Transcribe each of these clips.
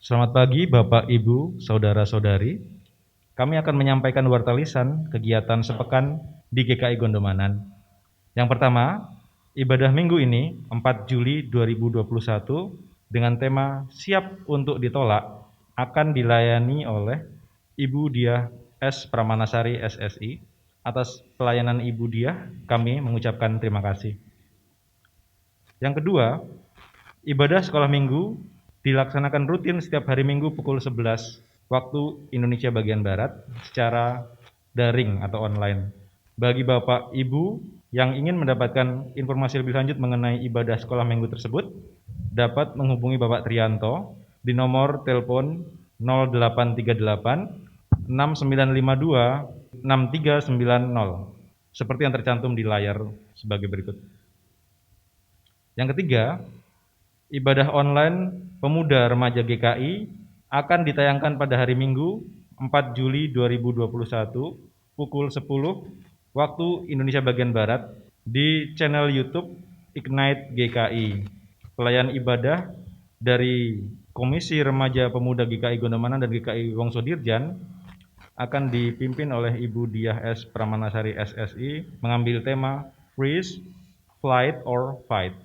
Selamat pagi Bapak, Ibu, Saudara-saudari. Kami akan menyampaikan warta lisan kegiatan sepekan di GKI Gondomanan. Yang pertama, ibadah minggu ini 4 Juli 2021 dengan tema Siap untuk Ditolak akan dilayani oleh Ibu Diah S. Pramanasari SSI. Atas pelayanan Ibu Diah, kami mengucapkan terima kasih. Yang kedua, ibadah sekolah minggu dilaksanakan rutin setiap hari Minggu pukul 11 waktu Indonesia bagian Barat secara daring atau online. Bagi Bapak Ibu yang ingin mendapatkan informasi lebih lanjut mengenai ibadah sekolah minggu tersebut, dapat menghubungi Bapak Trianto di nomor telepon 0838 6952 6390 seperti yang tercantum di layar sebagai berikut. Yang ketiga, ibadah online Pemuda Remaja GKI akan ditayangkan pada hari Minggu 4 Juli 2021 pukul 10 waktu Indonesia bagian Barat di channel YouTube Ignite GKI. Pelayan ibadah dari Komisi Remaja Pemuda GKI Gondomanan dan GKI Wongso Dirjan akan dipimpin oleh Ibu Diah S. Pramanasari SSI mengambil tema Freeze, Flight, or Fight.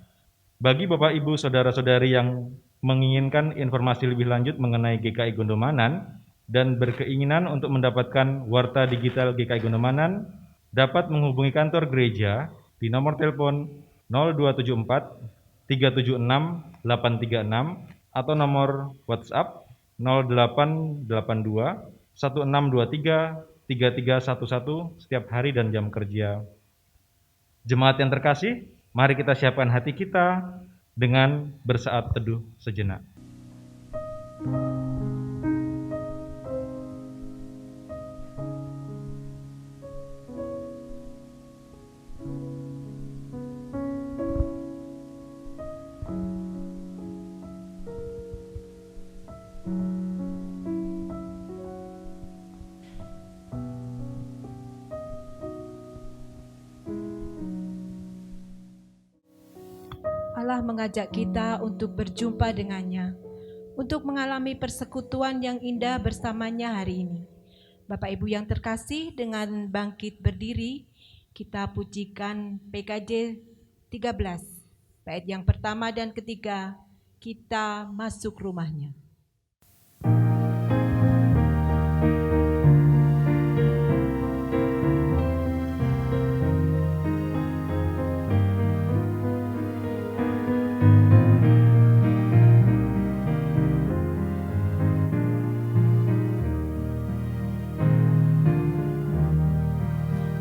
Bagi Bapak, Ibu, Saudara-saudari yang menginginkan informasi lebih lanjut mengenai GKI Gondomanan dan berkeinginan untuk mendapatkan warta digital GKI Gondomanan, dapat menghubungi kantor gereja di nomor telepon 0274 376 836 atau nomor WhatsApp 0882 1623 3311 setiap hari dan jam kerja. Jemaat yang terkasih, mari kita siapkan hati kita dengan bersaat teduh sejenak. Allah mengajak kita untuk berjumpa dengannya, untuk mengalami persekutuan yang indah bersamanya hari ini. Bapak Ibu yang terkasih, dengan bangkit berdiri, kita pujikan PKJ 13, bait yang pertama dan ketiga, kita masuk rumahnya.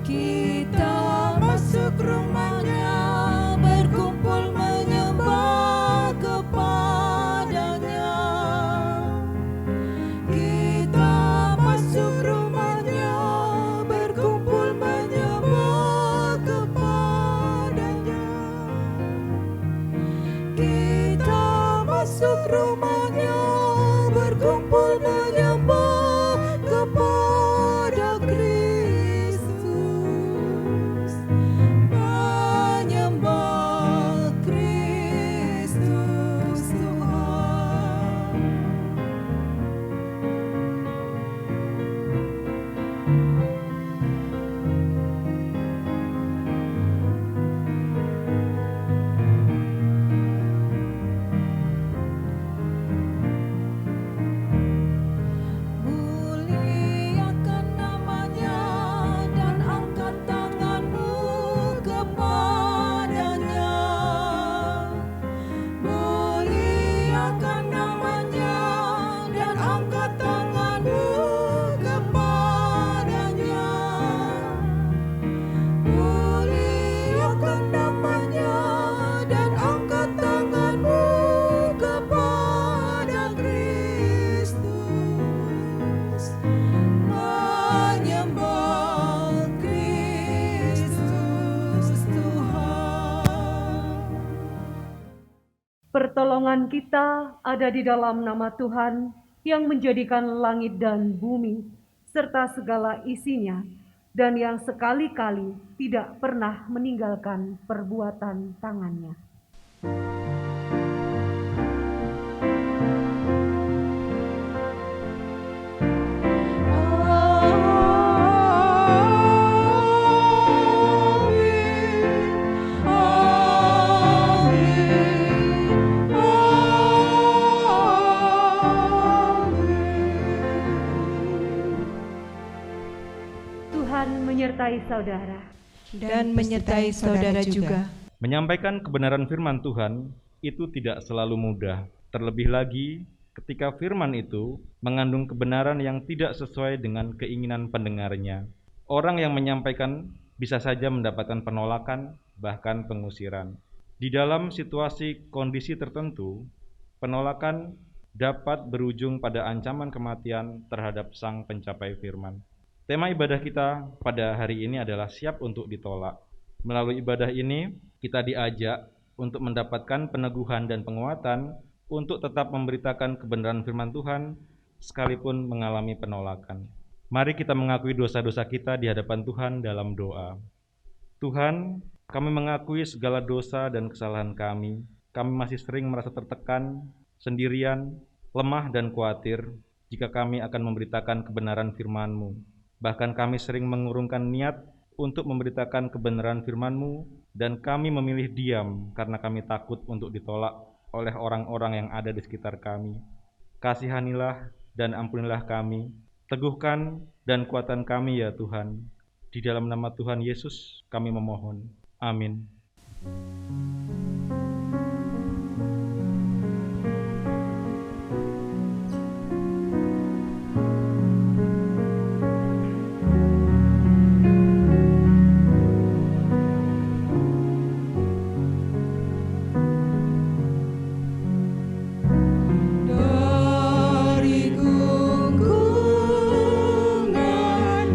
Kita masuk rumahnya, berkumpul menyembah kepadanya. Kita masuk rumahnya, berkumpul menyembah kepadanya. Kita masuk rumahnya, berkumpul menyembah kepada Kristus, menyembah Kristus Tuhan. Muliakan namanya dan angkat tanganmu kepadanya. Muliakan namanya dan angkat tanganmu kepadanya. Muliakan namanya dan angkat tanganmu kepada Kristus, menyembah Kristus Tuhan. Pertolongan kita ada di dalam nama Tuhan yang menjadikan langit dan bumi serta segala isinya, dan yang sekali-kali tidak pernah meninggalkan perbuatan tangannya. menyertai saudara. dan menyertai saudara juga. Menyampaikan kebenaran firman Tuhan itu tidak selalu mudah, terlebih lagi ketika firman itu mengandung kebenaran yang tidak sesuai dengan keinginan pendengarnya. Orang yang menyampaikan bisa saja mendapatkan penolakan, bahkan pengusiran. Di dalam situasi kondisi tertentu, penolakan dapat berujung pada ancaman kematian terhadap sang pencapai firman. Tema ibadah kita pada hari ini adalah siap untuk ditolak. Melalui ibadah ini, kita diajak untuk mendapatkan peneguhan dan penguatan untuk tetap memberitakan kebenaran firman Tuhan sekalipun mengalami penolakan. Mari kita mengakui dosa-dosa kita di hadapan Tuhan dalam doa. Tuhan, kami mengakui segala dosa dan kesalahan kami. Kami masih sering merasa tertekan, sendirian, lemah dan khawatir jika kami akan memberitakan kebenaran firman-Mu. Bahkan kami sering mengurungkan niat untuk memberitakan kebenaran firman-Mu dan kami memilih diam karena kami takut untuk ditolak oleh orang-orang yang ada di sekitar kami. Kasihanilah dan ampunilah kami, teguhkan dan kuatkan kami ya Tuhan. Di dalam nama Tuhan Yesus kami memohon. Amin. Dari gunggungan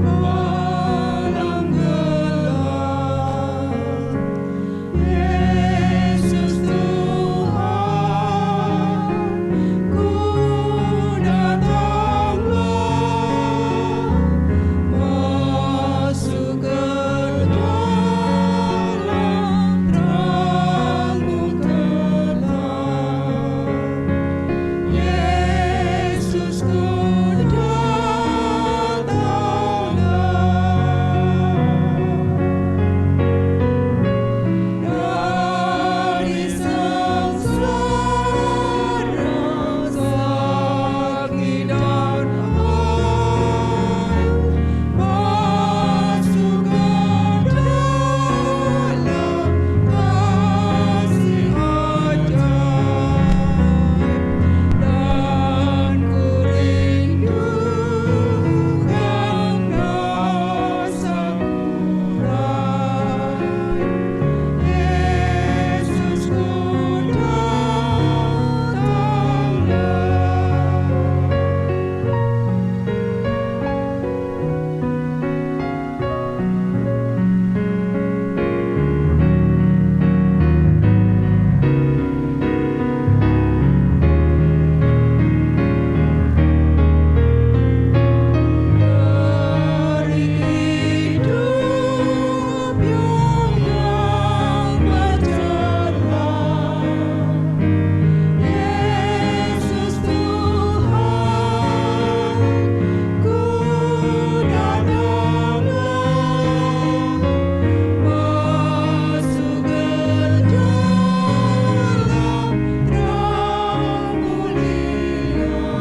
malam gelap, Yesus Tuhan, ku datanglah, masuk ke dalam terang-Mu gelap. Yesus ku datanglah, dari sengsara, sakit dan haid, masuk ke dalam kasih ajaib. Dan ku rindukan rasaku raih, Yesus ku dari hidup yang berjalan, Yesus Tuhan, ku datanglah, masuk ke dalam terang-Mu liang.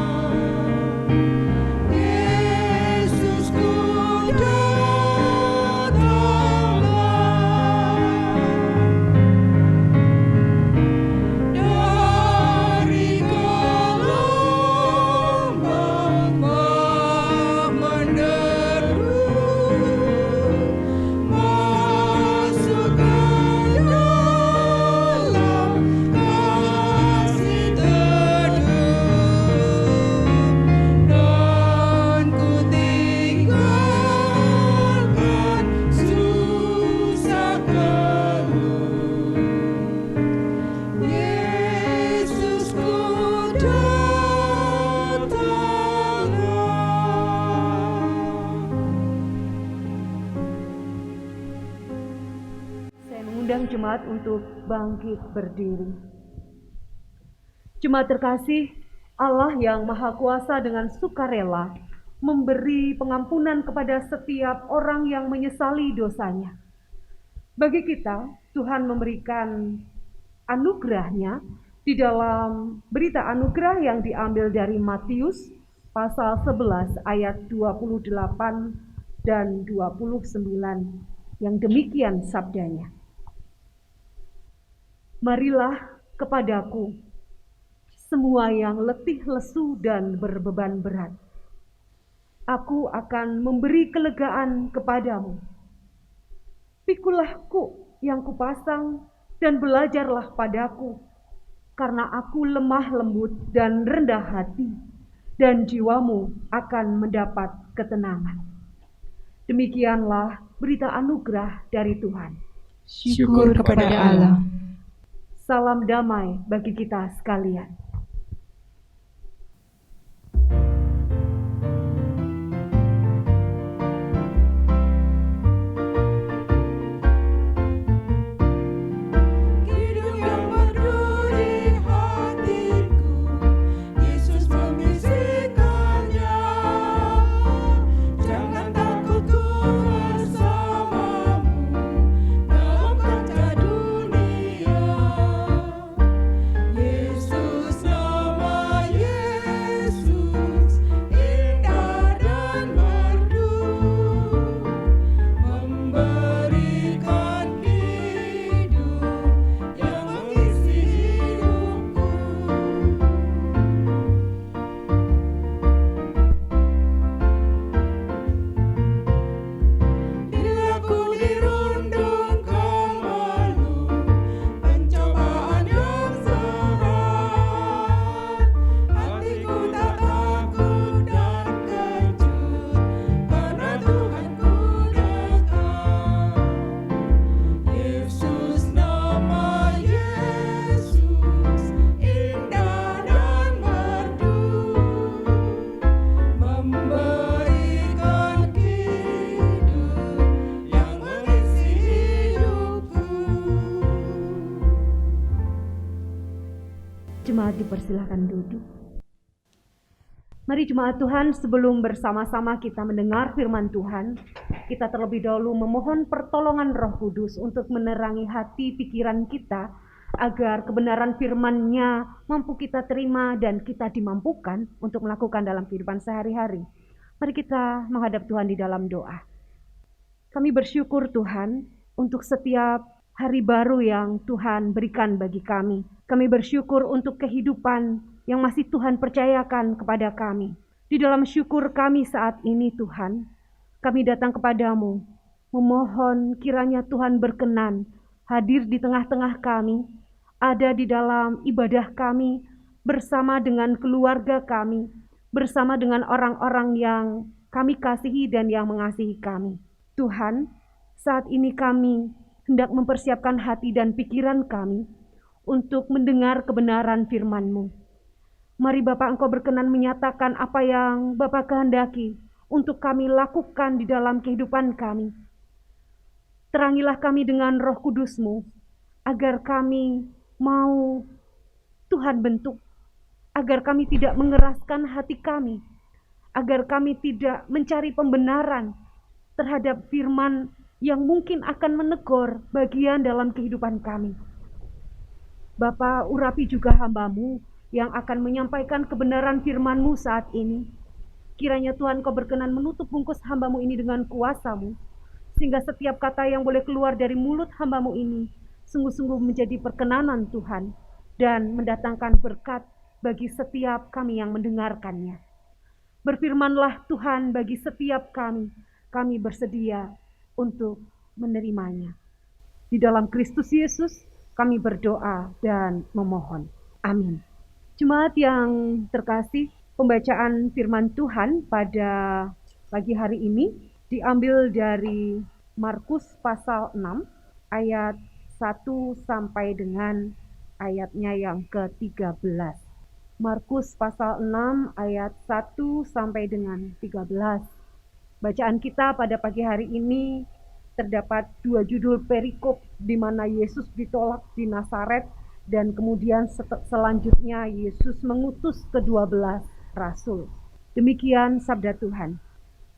Yesus ku datanglah, dari gelombang menderu, masuk ke dalam kasih teduh, dan ku tinggalkan susah keluh. Yesus ku datanglah. Saya mengundang jemaat untuk bangkit berdiri. Jemaat terkasih, Allah yang Maha Kuasa dengan sukarela memberi pengampunan kepada setiap orang yang menyesali dosanya. Bagi kita, Tuhan memberikan anugerahnya di dalam berita anugerah yang diambil dari Matius pasal 11 ayat 28 dan 29 yang demikian sabdanya. Marilah kepadaku semua yang letih lesu dan berbeban berat. Aku akan memberi kelegaan kepadamu. Pikulah kuk yang kupasang dan belajarlah padaku, karena aku lemah lembut dan rendah hati, dan jiwamu akan mendapat ketenangan. Demikianlah berita anugerah dari Tuhan. Syukur kepada Allah. Salam damai bagi kita sekalian. Hidung yang merdu di hatiku, Yesus membisikkannya. Jangan takut, ku bersamamu dalam kancah dunia. Yesus, nama Yesus, indah dan merdu, memberikan hidup yang mengisi hidupku. Bila ku dirundungkan malu, pencobaan yang berat, hatiku tak takut dan kecut, karena Tuhanku dekat. Yesus, nama Yesus, indah dan merdu, memberikan hidup yang mengisi hidupku. Jemaat dipersilahkan duduk. Mari jemaat Tuhan, sebelum bersama-sama kita mendengar firman Tuhan, kita terlebih dahulu memohon pertolongan Roh Kudus untuk menerangi hati pikiran kita, agar kebenaran firman-Nya mampu kita terima dan kita dimampukan untuk melakukan dalam kehidupan sehari-hari. Mari kita menghadap Tuhan di dalam doa. Kami bersyukur Tuhan untuk setiap hari baru yang Tuhan berikan bagi kami. Kami bersyukur untuk kehidupan yang masih Tuhan percayakan kepada kami. Di dalam syukur kami saat ini Tuhan, kami datang kepadamu, memohon kiranya Tuhan berkenan hadir di tengah-tengah kami, ada di dalam ibadah kami, bersama dengan keluarga kami, bersama dengan orang-orang yang kami kasihi dan yang mengasihi kami. Tuhan, saat ini kami hendak mempersiapkan hati dan pikiran kami untuk mendengar kebenaran firman-Mu. Mari Bapa, Engkau berkenan menyatakan apa yang Bapa kehendaki untuk kami lakukan di dalam kehidupan kami. Terangilah kami dengan Roh Kudus-Mu, agar kami mau Tuhan bentuk, agar kami tidak mengeraskan hati kami, agar kami tidak mencari pembenaran terhadap firman yang mungkin akan menegur bagian dalam kehidupan kami. Bapa, urapi juga hamba-Mu yang akan menyampaikan kebenaran firman-Mu saat ini. Kiranya Tuhan Kau berkenan menutup bungkus hamba-Mu ini dengan kuasa-Mu, sehingga setiap kata yang boleh keluar dari mulut hamba-Mu ini sungguh-sungguh menjadi perkenanan Tuhan dan mendatangkan berkat bagi setiap kami yang mendengarkannya. Berfirmanlah Tuhan bagi setiap kami bersedia untuk menerimanya. Di dalam Kristus Yesus kami berdoa dan memohon. Amin. Jemaat yang terkasih, pembacaan firman Tuhan pada pagi hari ini diambil dari Markus pasal 6 ayat 1 sampai dengan ayatnya yang ke-13. Markus pasal 6 ayat 1 sampai dengan 13. Bacaan kita pada pagi hari ini terdapat dua judul perikop di mana Yesus ditolak di Nazaret dan kemudian selanjutnya Yesus mengutus ke-12 rasul. Demikian sabda Tuhan.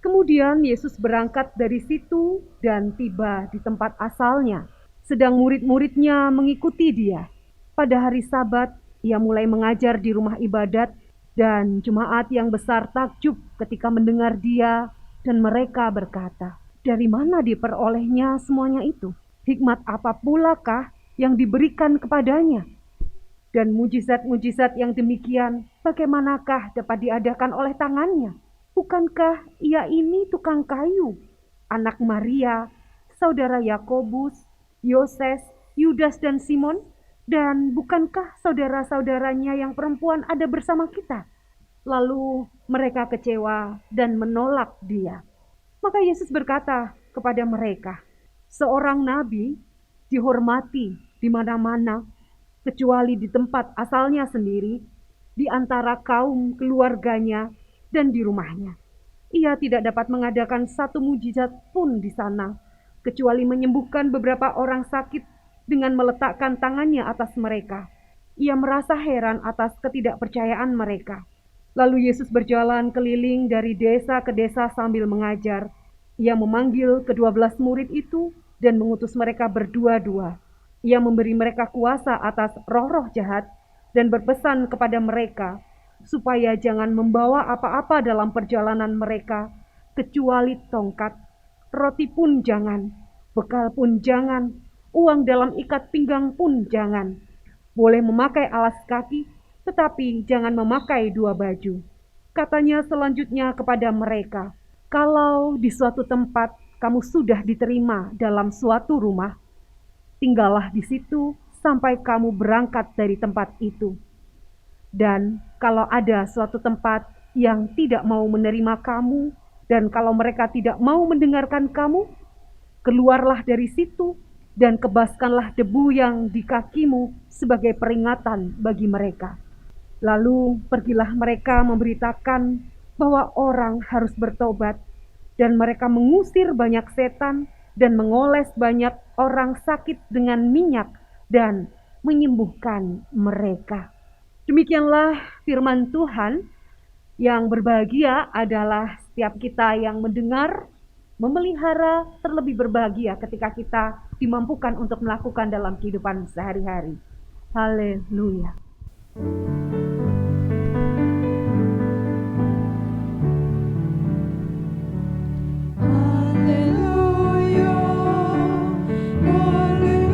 Kemudian Yesus berangkat dari situ dan tiba di tempat asalnya. Sedang murid-muridnya mengikuti dia. Pada hari Sabat, ia mulai mengajar di rumah ibadat dan jemaat yang besar takjub ketika mendengar dia Dan mereka berkata, dari mana diperolehnya semuanya itu? Hikmat apa pula kah yang diberikan kepadanya? Dan mujizat-mujizat yang demikian, bagaimanakah dapat diadakan oleh tangannya? Bukankah ia ini tukang kayu, anak Maria, saudara Yakobus, Yoses, Yudas dan Simon? Dan bukankah saudara-saudaranya yang perempuan ada bersama kita? Lalu mereka kecewa dan menolak dia. Maka Yesus berkata kepada mereka, seorang nabi dihormati di mana-mana, kecuali di tempat asalnya sendiri, di antara kaum keluarganya dan di rumahnya. Ia tidak dapat mengadakan satu mujizat pun di sana, kecuali menyembuhkan beberapa orang sakit dengan meletakkan tangannya atas mereka. Ia merasa heran atas ketidakpercayaan mereka. Lalu Yesus berjalan keliling dari desa ke desa sambil mengajar. Ia memanggil ke-12 murid itu dan mengutus mereka berdua-dua. Ia memberi mereka kuasa atas roh-roh jahat dan berpesan kepada mereka supaya jangan membawa apa-apa dalam perjalanan mereka kecuali tongkat, roti pun jangan, bekal pun jangan, uang dalam ikat pinggang pun jangan. Boleh memakai alas kaki, tetapi jangan memakai 2 baju. Katanya selanjutnya kepada mereka, kalau di suatu tempat kamu sudah diterima dalam suatu rumah, tinggallah di situ sampai kamu berangkat dari tempat itu. Dan kalau ada suatu tempat yang tidak mau menerima kamu, dan kalau mereka tidak mau mendengarkan kamu, keluarlah dari situ dan kebaskanlah debu yang di kakimu sebagai peringatan bagi mereka. Lalu pergilah mereka memberitakan bahwa orang harus bertobat, dan mereka mengusir banyak setan dan mengoles banyak orang sakit dengan minyak dan menyembuhkan mereka. Demikianlah firman Tuhan. Yang berbahagia adalah setiap kita yang mendengar, memelihara, terlebih berbahagia ketika kita dimampukan untuk melakukan dalam kehidupan sehari-hari. Haleluya. Haleluya, haleluya, haleluya.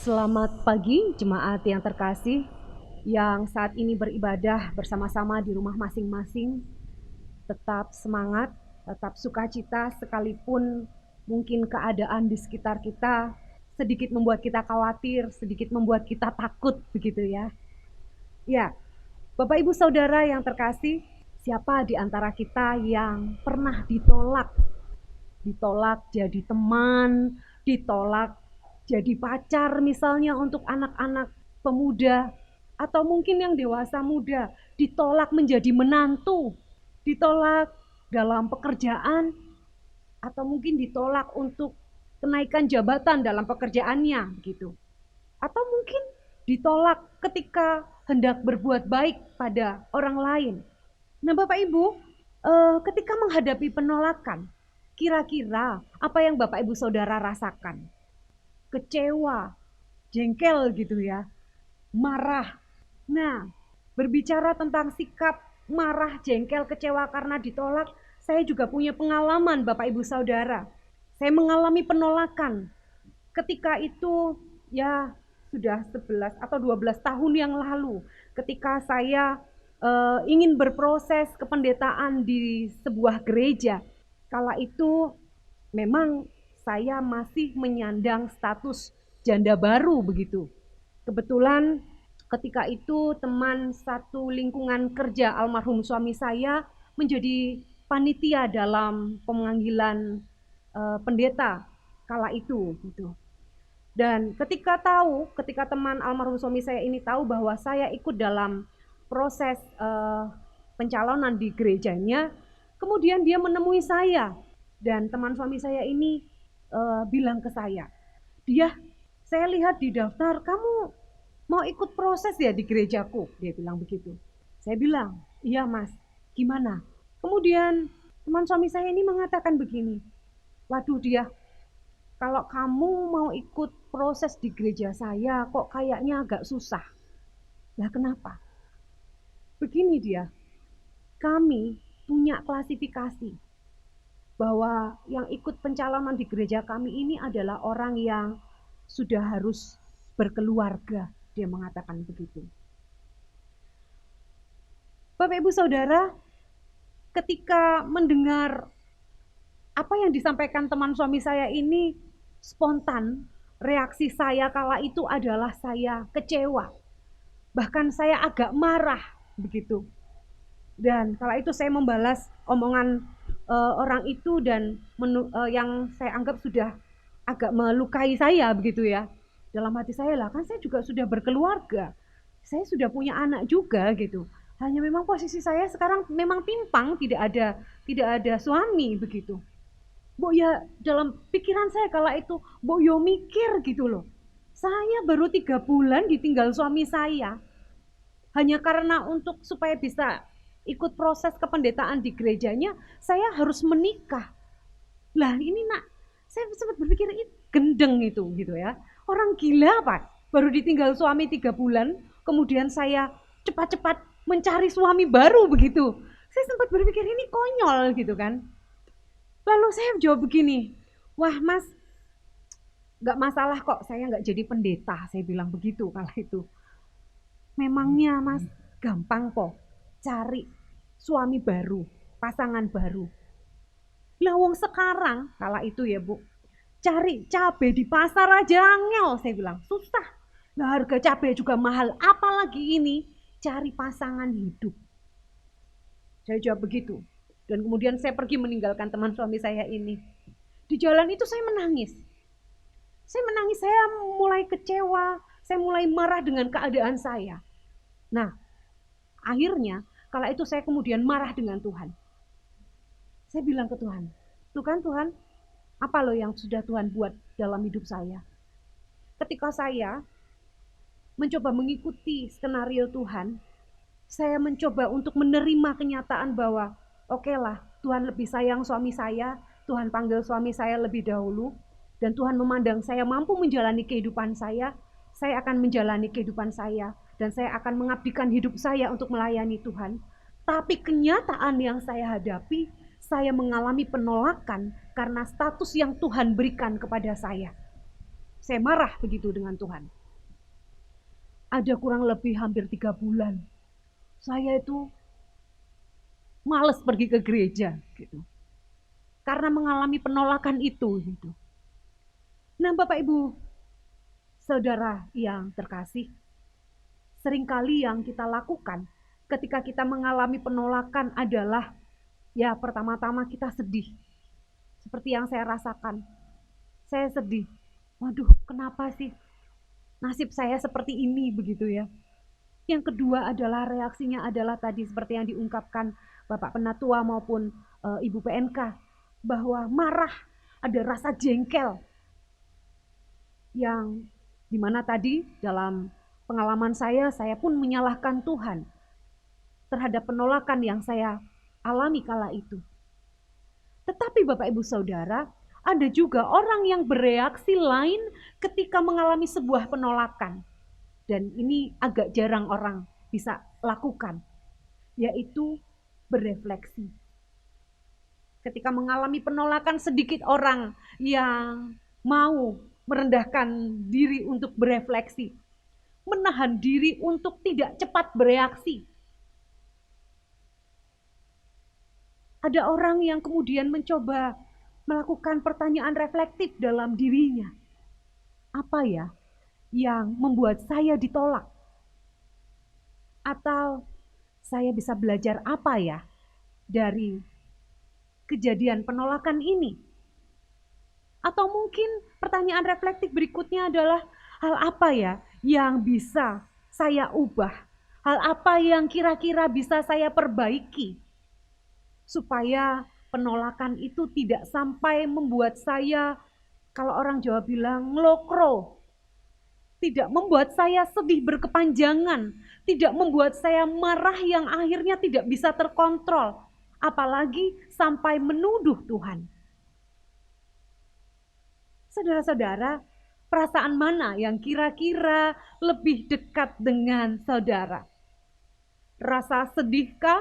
Selamat pagi jemaat yang terkasih yang saat ini beribadah bersama-sama di rumah masing-masing. Tetap semangat, tetap sukacita sekalipun mungkin keadaan di sekitar kita sedikit membuat kita khawatir, sedikit membuat kita takut begitu ya. Ya, Bapak Ibu Saudara yang terkasih, siapa di antara kita yang pernah ditolak? Ditolak jadi teman, ditolak jadi pacar misalnya untuk anak-anak pemuda, atau mungkin yang dewasa muda, ditolak menjadi menantu, ditolak dalam pekerjaan, atau mungkin ditolak untuk kenaikan jabatan dalam pekerjaannya gitu. Atau mungkin ditolak ketika hendak berbuat baik pada orang lain. Nah Bapak Ibu, ketika menghadapi penolakan, kira-kira apa yang Bapak Ibu Saudara rasakan? Kecewa, jengkel gitu ya, marah. Nah, berbicara tentang sikap marah, jengkel, kecewa karena ditolak, saya juga punya pengalaman Bapak Ibu Saudara. Saya mengalami penolakan. Ketika itu ya sudah 11 atau 12 tahun yang lalu, ketika saya ingin berproses kependetaan di sebuah gereja. Kala itu memang saya masih menyandang status janda baru begitu. Kebetulan ketika itu teman satu lingkungan kerja almarhum suami saya menjadi panitia dalam pemanggilan pendeta kala itu gitu. Dan ketika teman almarhum suami saya ini tahu bahwa saya ikut dalam proses pencalonan di gerejanya, kemudian dia menemui saya dan teman suami saya ini bilang ke saya, saya lihat di daftar kamu mau ikut proses ya di gerejaku, dia bilang begitu. Saya bilang, iya mas, gimana? Kemudian teman suami saya ini mengatakan begini, waduh dia, kalau kamu mau ikut proses di gereja saya kok kayaknya agak susah. Lah kenapa? Begini dia, kami punya klasifikasi bahwa yang ikut pencalonan di gereja kami ini adalah orang yang sudah harus berkeluarga, dia mengatakan begitu. Bapak Ibu Saudara, ketika mendengar apa yang disampaikan teman suami saya ini, spontan reaksi saya kala itu adalah saya kecewa. Bahkan saya agak marah begitu. Dan kala itu saya membalas omongan orang itu dan yang saya anggap sudah agak melukai saya begitu ya. Dalam hati saya lah, kan saya juga sudah berkeluarga. Saya sudah punya anak juga gitu. Hanya memang posisi saya sekarang memang timpang, tidak ada suami begitu. Bu ya dalam pikiran saya kala itu, Bu yo mikir gitu loh. Saya baru 3 bulan ditinggal suami saya. Hanya karena untuk supaya bisa ikut proses kependetaan di gerejanya, saya harus menikah. Lah ini nak, saya sempat berpikir ini gendeng itu gitu ya. Orang gila Pak, baru ditinggal suami 3 bulan, kemudian saya cepat-cepat mencari suami baru begitu. Saya sempat berpikir ini konyol gitu kan. Lalu saya jawab begini, wah mas, gak masalah kok saya gak jadi pendeta, saya bilang begitu kala itu. Memangnya mas, gampang kok cari suami baru, pasangan baru. Lah wong sekarang, kala itu ya Bu, cari cabai di pasar aja angel, saya bilang, susah. Lah harga cabai juga mahal, apalagi ini cari pasangan hidup. Saya jawab begitu. Dan kemudian saya pergi meninggalkan teman suami saya ini. Di jalan itu saya menangis. Saya mulai kecewa, saya mulai marah dengan keadaan saya. Nah, akhirnya kala itu saya kemudian marah dengan Tuhan. Saya bilang ke Tuhan, Tuhan, apa loh yang sudah Tuhan buat dalam hidup saya? Ketika saya mencoba mengikuti skenario Tuhan, saya mencoba untuk menerima kenyataan bahwa oke lah, Tuhan lebih sayang suami saya, Tuhan panggil suami saya lebih dahulu, dan Tuhan memandang saya mampu menjalani kehidupan saya akan menjalani kehidupan saya, dan saya akan mengabdikan hidup saya untuk melayani Tuhan. Tapi kenyataan yang saya hadapi, saya mengalami penolakan karena status yang Tuhan berikan kepada saya. Saya marah begitu dengan Tuhan. Ada kurang lebih hampir 3 bulan, saya itu males pergi ke gereja gitu. Karena mengalami penolakan itu gitu. Nah, Bapak Ibu Saudara yang terkasih, seringkali yang kita lakukan ketika kita mengalami penolakan adalah ya pertama-tama kita sedih. Seperti yang saya rasakan. Saya sedih. Waduh, kenapa sih nasib saya seperti ini begitu ya. Yang kedua adalah reaksinya adalah tadi seperti yang diungkapkan Bapak Penatua maupun Ibu PNK, bahwa marah, ada rasa jengkel. Yang dimana tadi dalam pengalaman saya pun menyalahkan Tuhan terhadap penolakan yang saya alami kala itu. Tetapi Bapak Ibu Saudara, ada juga orang yang bereaksi lain ketika mengalami sebuah penolakan. Dan ini agak jarang orang bisa lakukan, yaitu berefleksi. Ketika mengalami penolakan, sedikit orang yang mau merendahkan diri untuk berefleksi, menahan diri untuk tidak cepat bereaksi. Ada orang yang kemudian mencoba melakukan pertanyaan reflektif dalam dirinya. Apa ya yang membuat saya ditolak? Atau saya bisa belajar apa ya dari kejadian penolakan ini? Atau mungkin pertanyaan reflektif berikutnya adalah hal apa ya yang bisa saya ubah? Hal apa yang kira-kira bisa saya perbaiki? Supaya penolakan itu tidak sampai membuat saya, kalau orang Jawa bilang, ngelokro. Tidak membuat saya sedih berkepanjangan. Tidak membuat saya marah yang akhirnya tidak bisa terkontrol. Apalagi sampai menuduh Tuhan. Saudara-saudara, perasaan mana yang kira-kira lebih dekat dengan saudara? Rasa sedihkah?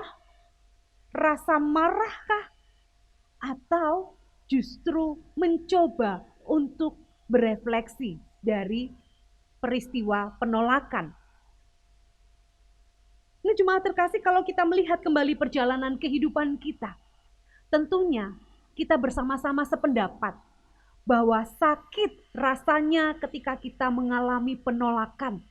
Rasa marahkah? Atau justru mencoba untuk berefleksi dari peristiwa penolakan? Ini jemaat terkasih, kalau kita melihat kembali perjalanan kehidupan kita, tentunya kita bersama-sama sependapat bahwa sakit rasanya ketika kita mengalami penolakan.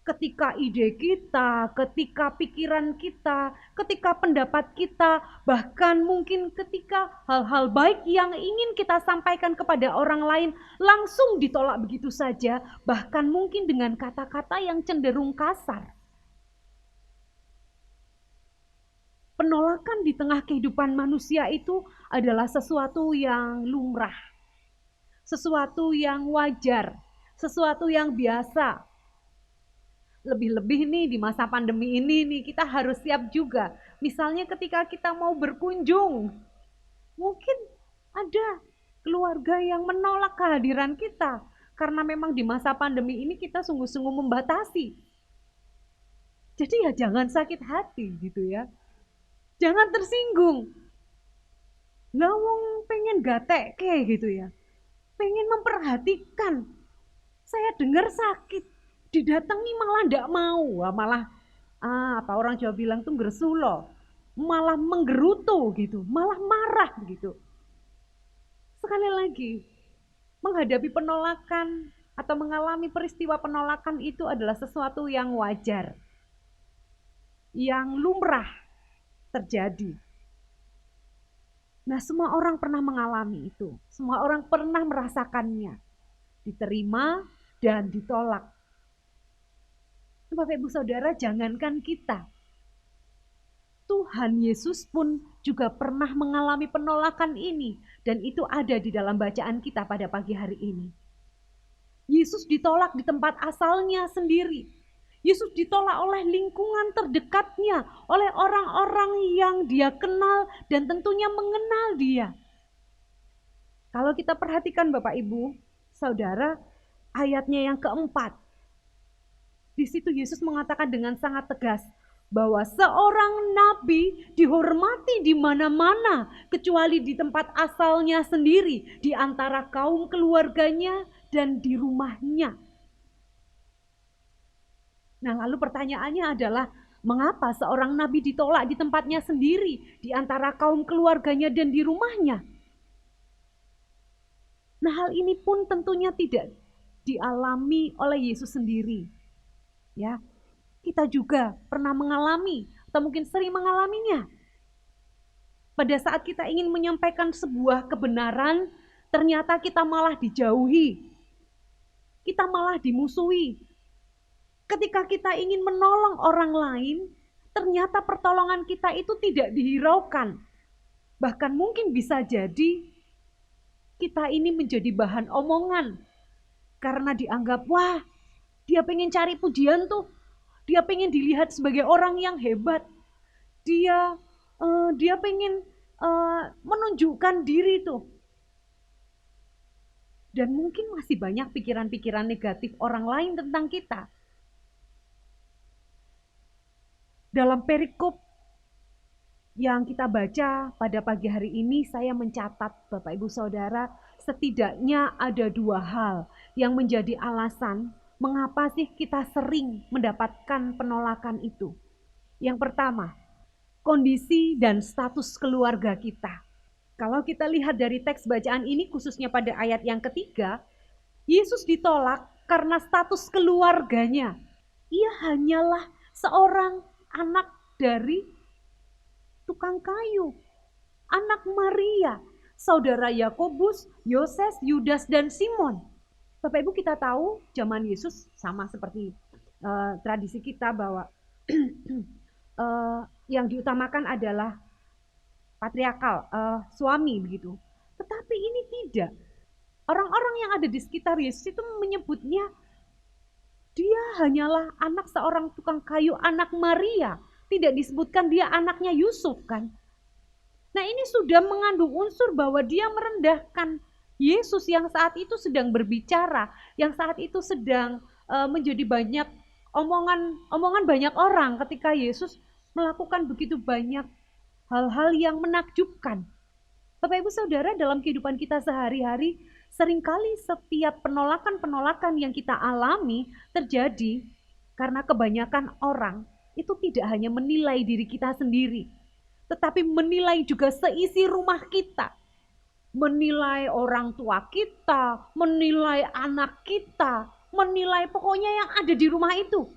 Ketika ide kita, ketika pikiran kita, ketika pendapat kita, bahkan mungkin ketika hal-hal baik yang ingin kita sampaikan kepada orang lain langsung ditolak begitu saja, bahkan mungkin dengan kata-kata yang cenderung kasar. Penolakan di tengah kehidupan manusia itu adalah sesuatu yang lumrah, sesuatu yang wajar, sesuatu yang biasa. Lebih-lebih nih di masa pandemi ini nih kita harus siap juga. Misalnya ketika kita mau berkunjung, mungkin ada keluarga yang menolak kehadiran kita karena memang di masa pandemi ini kita sungguh-sungguh membatasi. Jadi ya jangan sakit hati gitu ya. Jangan tersinggung. Lah wong pengen gatek kayak gitu ya. Pengen memperhatikan. Saya dengar sakit, didatangi malah ndak mau, malah apa orang Jawa bilang tuh gersulo, malah menggerutu gitu, malah marah gitu. Sekali lagi, menghadapi penolakan atau mengalami peristiwa penolakan itu adalah sesuatu yang wajar, yang lumrah terjadi. Nah, semua orang pernah mengalami itu, semua orang pernah merasakannya, diterima dan ditolak. Bapak Ibu Saudara, jangankan kita, Tuhan Yesus pun juga pernah mengalami penolakan ini, dan itu ada di dalam bacaan kita pada pagi hari ini. Yesus ditolak di tempat asalnya sendiri. Yesus ditolak oleh lingkungan terdekatnya, oleh orang-orang yang dia kenal dan tentunya mengenal dia. Kalau kita perhatikan Bapak Ibu Saudara, ayatnya yang keempat, di situ Yesus mengatakan dengan sangat tegas bahwa seorang nabi dihormati di mana-mana kecuali di tempat asalnya sendiri, di antara kaum keluarganya dan di rumahnya. Nah, lalu pertanyaannya adalah mengapa seorang nabi ditolak di tempatnya sendiri, di antara kaum keluarganya dan di rumahnya? Nah, hal ini pun tentunya tidak dialami oleh Yesus sendiri. Ya, kita juga pernah mengalami atau mungkin sering mengalaminya. Pada saat kita ingin menyampaikan sebuah kebenaran, ternyata kita malah dijauhi. Kita malah dimusuhi. Ketika kita ingin menolong orang lain, ternyata pertolongan kita itu tidak dihiraukan. Bahkan mungkin bisa jadi kita ini menjadi bahan omongan karena dianggap, wah, dia pengen cari pujian tuh. Dia pengen dilihat sebagai orang yang hebat. Dia pengen menunjukkan diri tuh. Dan mungkin masih banyak pikiran-pikiran negatif orang lain tentang kita. Dalam perikop yang kita baca pada pagi hari ini, saya mencatat Bapak Ibu Saudara, setidaknya ada 2 hal yang menjadi alasan mengapa sih kita sering mendapatkan penolakan itu. Yang pertama, kondisi dan status keluarga kita. Kalau kita lihat dari teks bacaan ini, khususnya pada ayat yang ketiga, Yesus ditolak karena status keluarganya. Ia hanyalah seorang anak dari tukang kayu, anak Maria, saudara Yakobus, Yoses, Yudas, dan Simon. Bapak Ibu, kita tahu zaman Yesus sama seperti tradisi kita bahwa yang diutamakan adalah patriarkal, suami begitu. Tetapi ini tidak. Orang-orang yang ada di sekitar Yesus itu menyebutnya dia hanyalah anak seorang tukang kayu, anak Maria. Tidak disebutkan dia anaknya Yusuf kan. Nah, ini sudah mengandung unsur bahwa dia merendahkan Yesus yang saat itu sedang berbicara, yang saat itu sedang menjadi banyak omongan banyak orang ketika Yesus melakukan begitu banyak hal-hal yang menakjubkan. Bapak Ibu Saudara, dalam kehidupan kita sehari-hari, seringkali setiap penolakan-penolakan yang kita alami terjadi karena kebanyakan orang itu tidak hanya menilai diri kita sendiri, tetapi menilai juga seisi rumah kita, menilai orang tua kita, menilai anak kita, menilai pokoknya yang ada di rumah itu.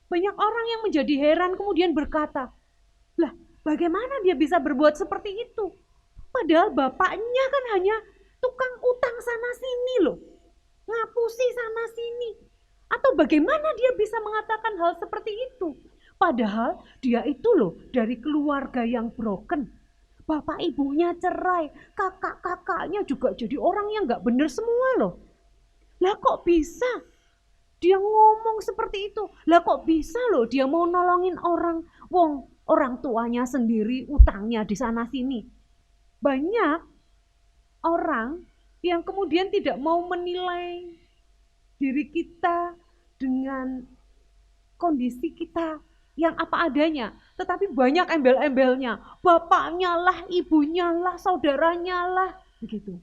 Banyak orang yang menjadi heran kemudian berkata, lah bagaimana dia bisa berbuat seperti itu? Padahal bapaknya kan hanya tukang utang sana sini loh, ngapusi sana sini. Atau bagaimana dia bisa mengatakan hal seperti itu? Padahal dia itu loh dari keluarga yang broken. Bapak ibunya cerai, kakak-kakaknya juga jadi orang yang gak bener semua loh. Lah kok bisa dia ngomong seperti itu? Lah kok bisa loh dia mau nolongin orang, wong orang tuanya sendiri utangnya di sana sini. Banyak orang yang kemudian tidak mau menilai diri kita dengan kondisi kita yang apa adanya, tetapi banyak embel-embelnya, bapaknya lah, ibunya lah, saudaranya lah, begitu.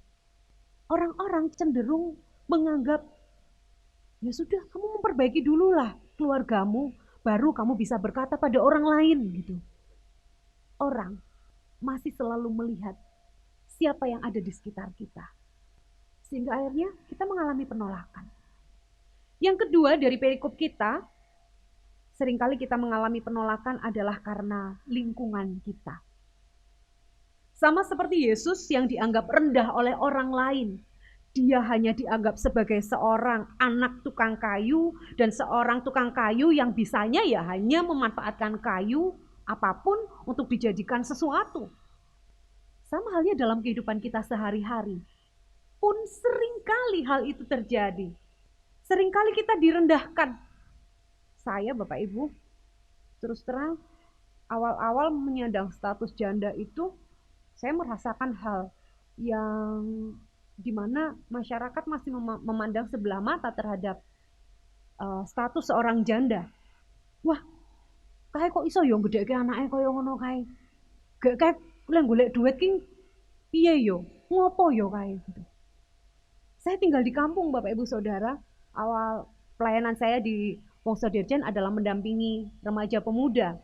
Orang-orang cenderung menganggap, ya sudah kamu memperbaiki dulu lah keluargamu, baru kamu bisa berkata pada orang lain gitu. Orang masih selalu melihat siapa yang ada di sekitar kita, sehingga akhirnya kita mengalami penolakan. Yang kedua dari perikop kita, seringkali kita mengalami penolakan adalah karena lingkungan kita. Sama seperti Yesus yang dianggap rendah oleh orang lain. Dia hanya dianggap sebagai seorang anak tukang kayu dan seorang tukang kayu yang bisanya ya hanya memanfaatkan kayu apapun untuk dijadikan sesuatu. Sama halnya dalam kehidupan kita sehari-hari. Pun seringkali hal itu terjadi. Seringkali kita direndahkan. Saya Bapak Ibu, terus terang awal-awal menyandang status janda itu saya merasakan hal yang dimana masyarakat masih memandang sebelah mata terhadap status seorang janda. Wah, kae kok iso yo gedheke anake kaya ngono kae. Gak kae lek golek duit ki piye yo? Ngopo yo kae gitu. Saya tinggal di kampung Bapak Ibu Saudara. Awal pelayanan saya di Wongso Dirjen adalah mendampingi remaja pemuda.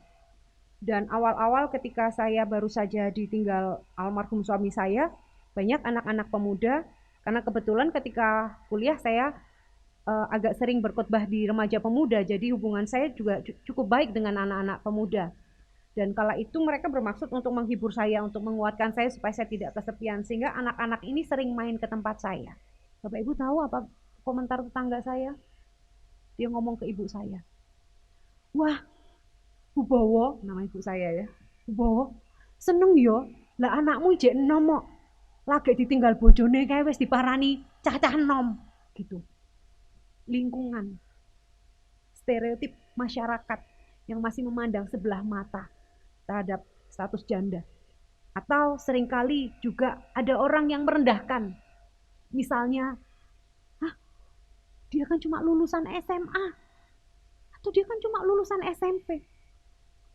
Dan awal-awal ketika saya baru saja ditinggal almarhum suami saya, banyak anak-anak pemuda, karena kebetulan ketika kuliah saya agak sering berkhotbah di remaja pemuda, jadi hubungan saya juga cukup baik dengan anak-anak pemuda. Dan kala itu mereka bermaksud untuk menghibur saya, untuk menguatkan saya supaya saya tidak kesepian, sehingga anak-anak ini sering main ke tempat saya. Bapak Ibu tahu apa komentar tetangga saya? Dia ngomong ke ibu saya, wah Bu Bowo, nama ibu saya ya, Bu Bowo, seneng yo, lah anakmu jek enom kok, lagi ditinggal bojone kae wis diparani cacah enom, gitu. Lingkungan, stereotip masyarakat yang masih memandang sebelah mata terhadap status janda. Atau seringkali juga ada orang yang merendahkan, misalnya, dia kan cuma lulusan SMA, atau dia kan cuma lulusan SMP.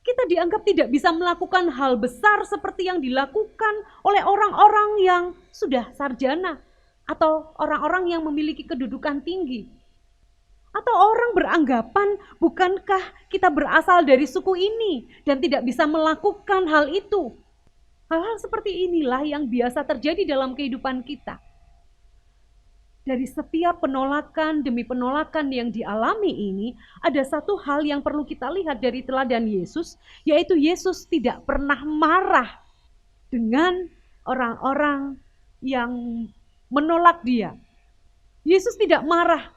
Kita dianggap tidak bisa melakukan hal besar seperti yang dilakukan oleh orang-orang yang sudah sarjana, atau orang-orang yang memiliki kedudukan tinggi. Atau orang beranggapan, bukankah kita berasal dari suku ini dan tidak bisa melakukan hal itu? Hal-hal seperti inilah yang biasa terjadi dalam kehidupan kita. Dari setiap penolakan demi penolakan yang dialami ini, ada satu hal yang perlu kita lihat dari teladan Yesus, yaitu Yesus tidak pernah marah dengan orang-orang yang menolak dia. Yesus tidak marah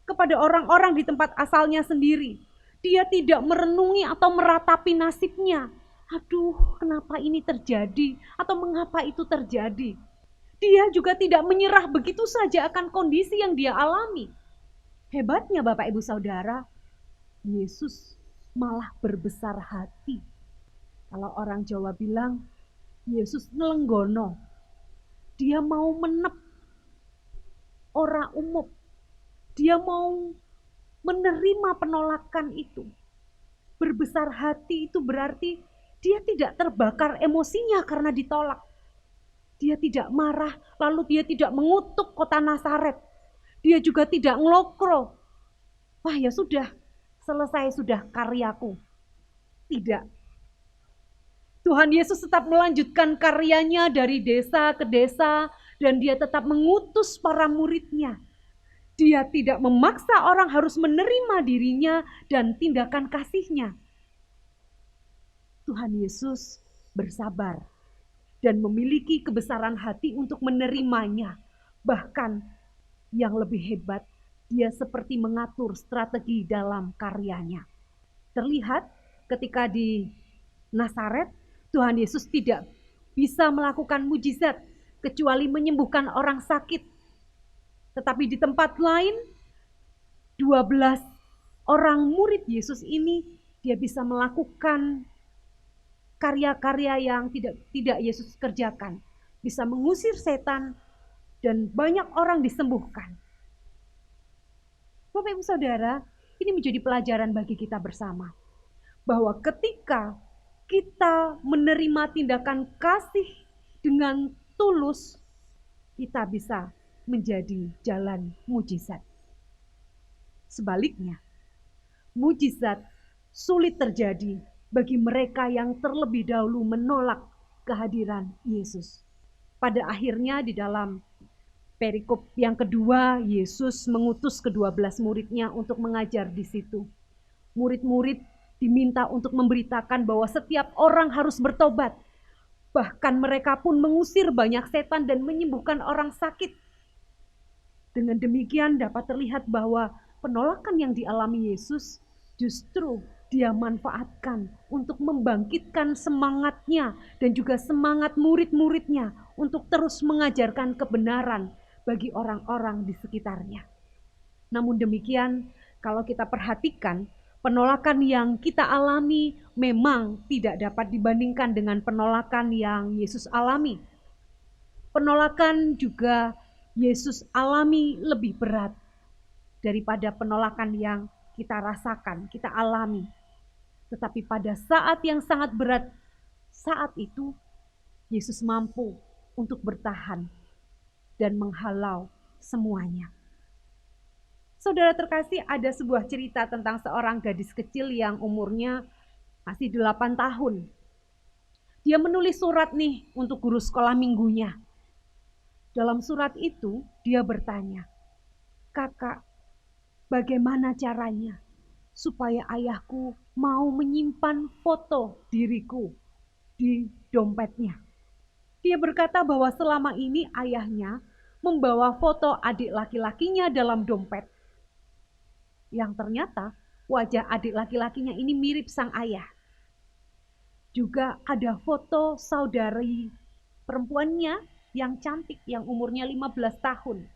kepada orang-orang di tempat asalnya sendiri. Dia tidak merenungi atau meratapi nasibnya. Aduh, kenapa ini terjadi? Atau mengapa itu terjadi? Dia juga tidak menyerah begitu saja akan kondisi yang dia alami. Hebatnya Bapak Ibu Saudara, Yesus malah berbesar hati. Kalau orang Jawa bilang, Yesus nelenggono. Dia mau menep orang umum. Dia mau menerima penolakan itu. Berbesar hati itu berarti dia tidak terbakar emosinya karena ditolak. Dia tidak marah, lalu dia tidak mengutuk kota Nazaret. Dia juga tidak ngelokro. Wah ya sudah, selesai sudah karyaku. Tidak. Tuhan Yesus tetap melanjutkan karyanya dari desa ke desa dan dia tetap mengutus para muridnya. Dia tidak memaksa orang harus menerima dirinya dan tindakan kasihnya. Tuhan Yesus bersabar dan memiliki kebesaran hati untuk menerimanya. Bahkan yang lebih hebat, dia seperti mengatur strategi dalam karyanya. Terlihat ketika di Nazaret, Tuhan Yesus tidak bisa melakukan mujizat kecuali menyembuhkan orang sakit. Tetapi di tempat lain, 12 orang murid Yesus ini, dia bisa melakukan karya-karya yang tidak Yesus kerjakan. Bisa mengusir setan dan banyak orang disembuhkan. Bapak Ibu Saudara, ini menjadi pelajaran bagi kita bersama. Bahwa ketika kita menerima tindakan kasih dengan tulus, kita bisa menjadi jalan mujizat. Sebaliknya, mujizat sulit terjadi bagi mereka yang terlebih dahulu menolak kehadiran Yesus. Pada akhirnya di dalam perikop yang kedua, Yesus mengutus ke-12 muridnya untuk mengajar di situ. Murid-murid diminta untuk memberitakan bahwa setiap orang harus bertobat. Bahkan mereka pun mengusir banyak setan dan menyembuhkan orang sakit. Dengan demikian dapat terlihat bahwa penolakan yang dialami Yesus justru dia manfaatkan untuk membangkitkan semangatnya dan juga semangat murid-muridnya untuk terus mengajarkan kebenaran bagi orang-orang di sekitarnya. Namun demikian, kalau kita perhatikan, penolakan yang kita alami memang tidak dapat dibandingkan dengan penolakan yang Yesus alami. Penolakan juga Yesus alami lebih berat daripada penolakan yang kita rasakan, kita alami. Tetapi pada saat yang sangat berat, saat itu Yesus mampu untuk bertahan dan menghalau semuanya. Saudara terkasih, ada sebuah cerita tentang seorang gadis kecil yang umurnya masih 8 tahun. Dia menulis surat nih untuk guru sekolah minggunya. Dalam surat itu dia bertanya, "Kakak, bagaimana caranya supaya ayahku mau menyimpan foto diriku di dompetnya?" Dia berkata bahwa selama ini ayahnya membawa foto adik laki-lakinya dalam dompet. Yang ternyata wajah adik laki-lakinya ini mirip sang ayah. Juga ada foto saudari perempuannya yang cantik, yang umurnya 15 tahun.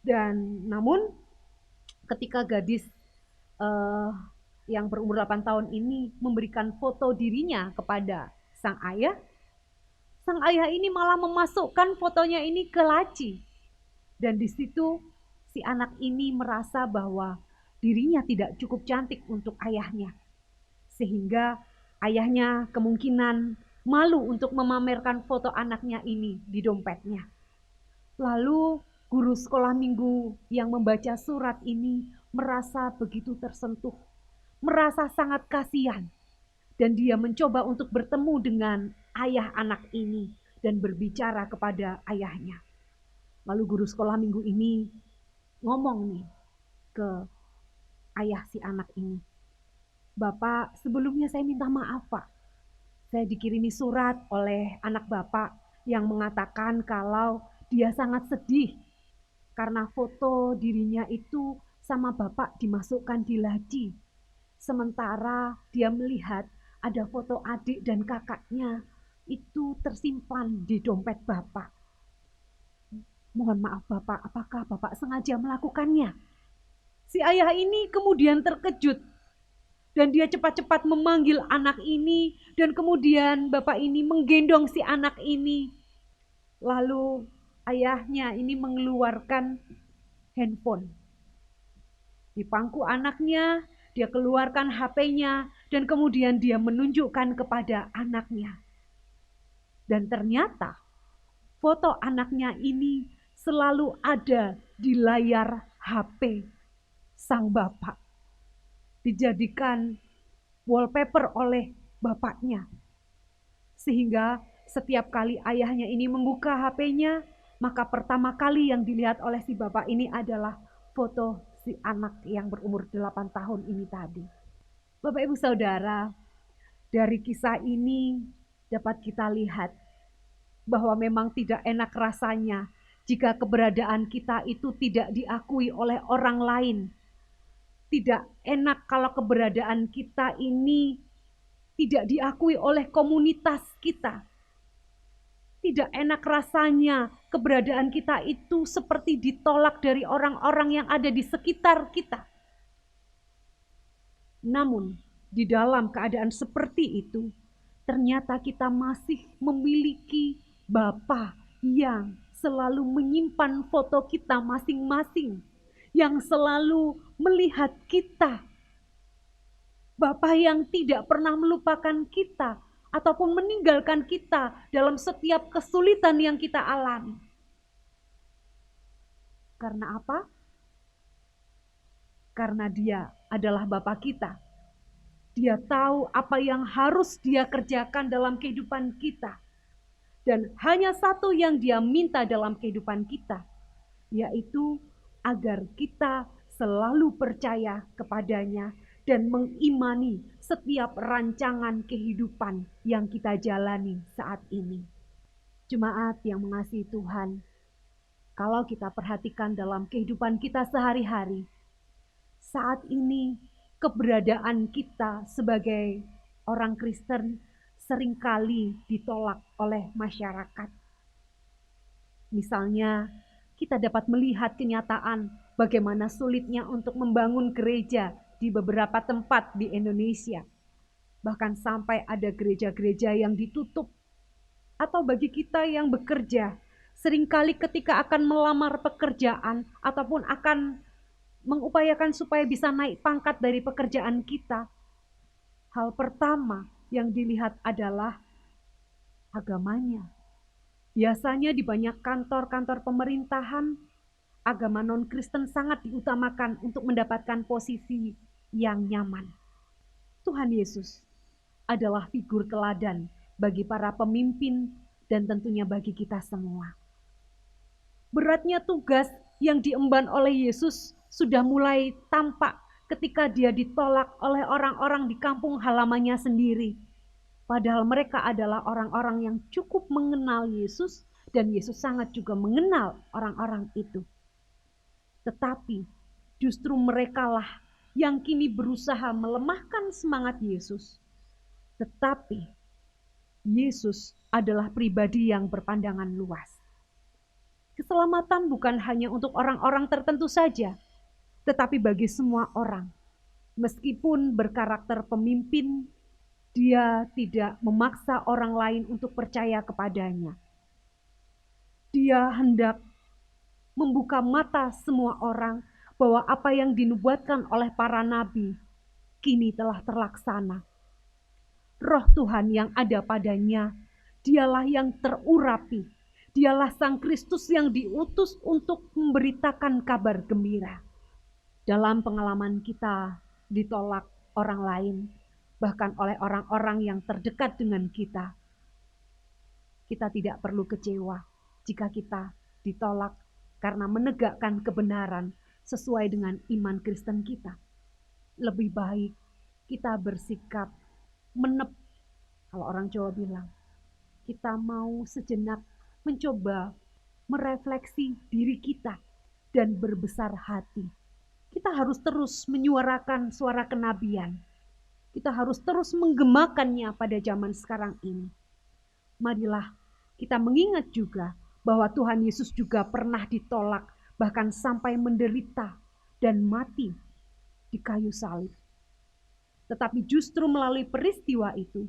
Dan namun ketika gadis yang berumur 8 tahun ini memberikan foto dirinya kepada sang ayah ini malah memasukkan fotonya ini ke laci. Dan di situ si anak ini merasa bahwa dirinya tidak cukup cantik untuk ayahnya. Sehingga ayahnya kemungkinan malu untuk memamerkan foto anaknya ini di dompetnya. Lalu guru sekolah minggu yang membaca surat ini merasa begitu tersentuh, merasa sangat kasihan. Dan dia mencoba untuk bertemu dengan ayah anak ini dan berbicara kepada ayahnya. Lalu guru sekolah minggu ini ngomong nih ke ayah si anak ini, "Bapak, sebelumnya saya minta maaf Pak. Saya dikirimi surat oleh anak Bapak yang mengatakan kalau dia sangat sedih karena foto dirinya itu sama Bapak dimasukkan di laci. Sementara dia melihat ada foto adik dan kakaknya itu tersimpan di dompet Bapak. Mohon maaf Bapak, apakah Bapak sengaja melakukannya?" Si ayah ini kemudian terkejut dan dia cepat-cepat memanggil anak ini dan kemudian Bapak ini menggendong si anak ini. Lalu ayahnya ini mengeluarkan handphone. Di pangku anaknya, dia keluarkan HP-nya, dan kemudian dia menunjukkan kepada anaknya. Dan ternyata foto anaknya ini selalu ada di layar HP sang bapak. Dijadikan wallpaper oleh bapaknya. Sehingga setiap kali ayahnya ini membuka HP-nya, maka pertama kali yang dilihat oleh si bapak ini adalah foto si anak yang berumur 8 tahun ini tadi. Bapak Ibu Saudara, dari kisah ini dapat kita lihat bahwa memang tidak enak rasanya jika keberadaan kita itu tidak diakui oleh orang lain. Tidak enak kalau keberadaan kita ini tidak diakui oleh komunitas kita. Tidak enak rasanya keberadaan kita itu seperti ditolak dari orang-orang yang ada di sekitar kita. Namun, di dalam keadaan seperti itu, ternyata kita masih memiliki Bapa yang selalu menyimpan foto kita masing-masing, yang selalu melihat kita. Bapa yang tidak pernah melupakan kita ataupun meninggalkan kita dalam setiap kesulitan yang kita alami. Karena apa? Karena Dia adalah Bapa kita. Dia tahu apa yang harus Dia kerjakan dalam kehidupan kita. Dan hanya satu yang Dia minta dalam kehidupan kita, yaitu agar kita selalu percaya kepadanya dan mengimani setiap rancangan kehidupan yang kita jalani saat ini. Jemaat yang mengasihi Tuhan, kalau kita perhatikan dalam kehidupan kita sehari-hari, saat ini keberadaan kita sebagai orang Kristen seringkali ditolak oleh masyarakat. Misalnya, kita dapat melihat kenyataan bagaimana sulitnya untuk membangun gereja di beberapa tempat di Indonesia. Bahkan sampai ada gereja-gereja yang ditutup. Atau bagi kita yang bekerja, seringkali ketika akan melamar pekerjaan ataupun akan mengupayakan supaya bisa naik pangkat dari pekerjaan kita, hal pertama yang dilihat adalah agamanya. Biasanya di banyak kantor-kantor pemerintahan, agama non-Kristen sangat diutamakan untuk mendapatkan posisi yang nyaman. Tuhan Yesus adalah figur teladan bagi para pemimpin dan tentunya bagi kita semua. Beratnya tugas yang diemban oleh Yesus sudah mulai tampak ketika Dia ditolak oleh orang-orang di kampung halamannya sendiri. Padahal mereka adalah orang-orang yang cukup mengenal Yesus dan Yesus sangat juga mengenal orang-orang itu. Tetapi justru merekalah yang kini berusaha melemahkan semangat Yesus. Tetapi Yesus adalah pribadi yang berpandangan luas. Keselamatan bukan hanya untuk orang-orang tertentu saja, tetapi bagi semua orang. Meskipun berkarakter pemimpin, Dia tidak memaksa orang lain untuk percaya kepadanya. Dia hendak membuka mata semua orang bahwa apa yang dinubuatkan oleh para nabi kini telah terlaksana. Roh Tuhan yang ada padanya, Dialah yang terurapi. Dialah Sang Kristus yang diutus untuk memberitakan kabar gembira. Dalam pengalaman kita ditolak orang lain, bahkan oleh orang-orang yang terdekat dengan kita, kita tidak perlu kecewa jika kita ditolak karena menegakkan kebenaran sesuai dengan iman Kristen kita. Lebih baik kita bersikap menep, kalau orang Jawa bilang, kita mau sejenak mencoba merefleksi diri kita dan berbesar hati. Kita harus terus menyuarakan suara kenabian. Kita harus terus menggemakannya pada zaman sekarang ini. Marilah kita mengingat juga bahwa Tuhan Yesus juga pernah ditolak, bahkan sampai menderita dan mati di kayu salib. Tetapi justru melalui peristiwa itu,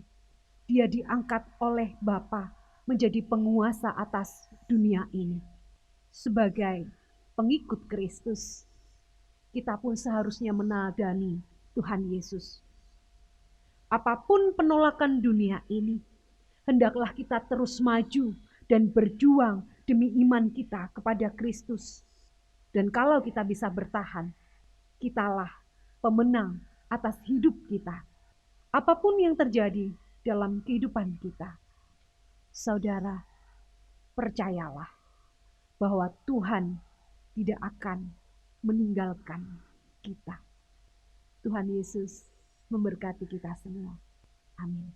Dia diangkat oleh Bapa menjadi penguasa atas dunia ini. sebagai pengikut Kristus, kita pun seharusnya meneladani Tuhan Yesus. Apapun penolakan dunia ini, hendaklah kita terus maju dan berjuang demi iman kita kepada Kristus. Dan kalau kita bisa bertahan, kitalah pemenang atas hidup kita. Apapun yang terjadi dalam kehidupan kita, saudara, percayalah bahwa Tuhan tidak akan meninggalkan kita. Tuhan Yesus memberkati kita semua. Amin.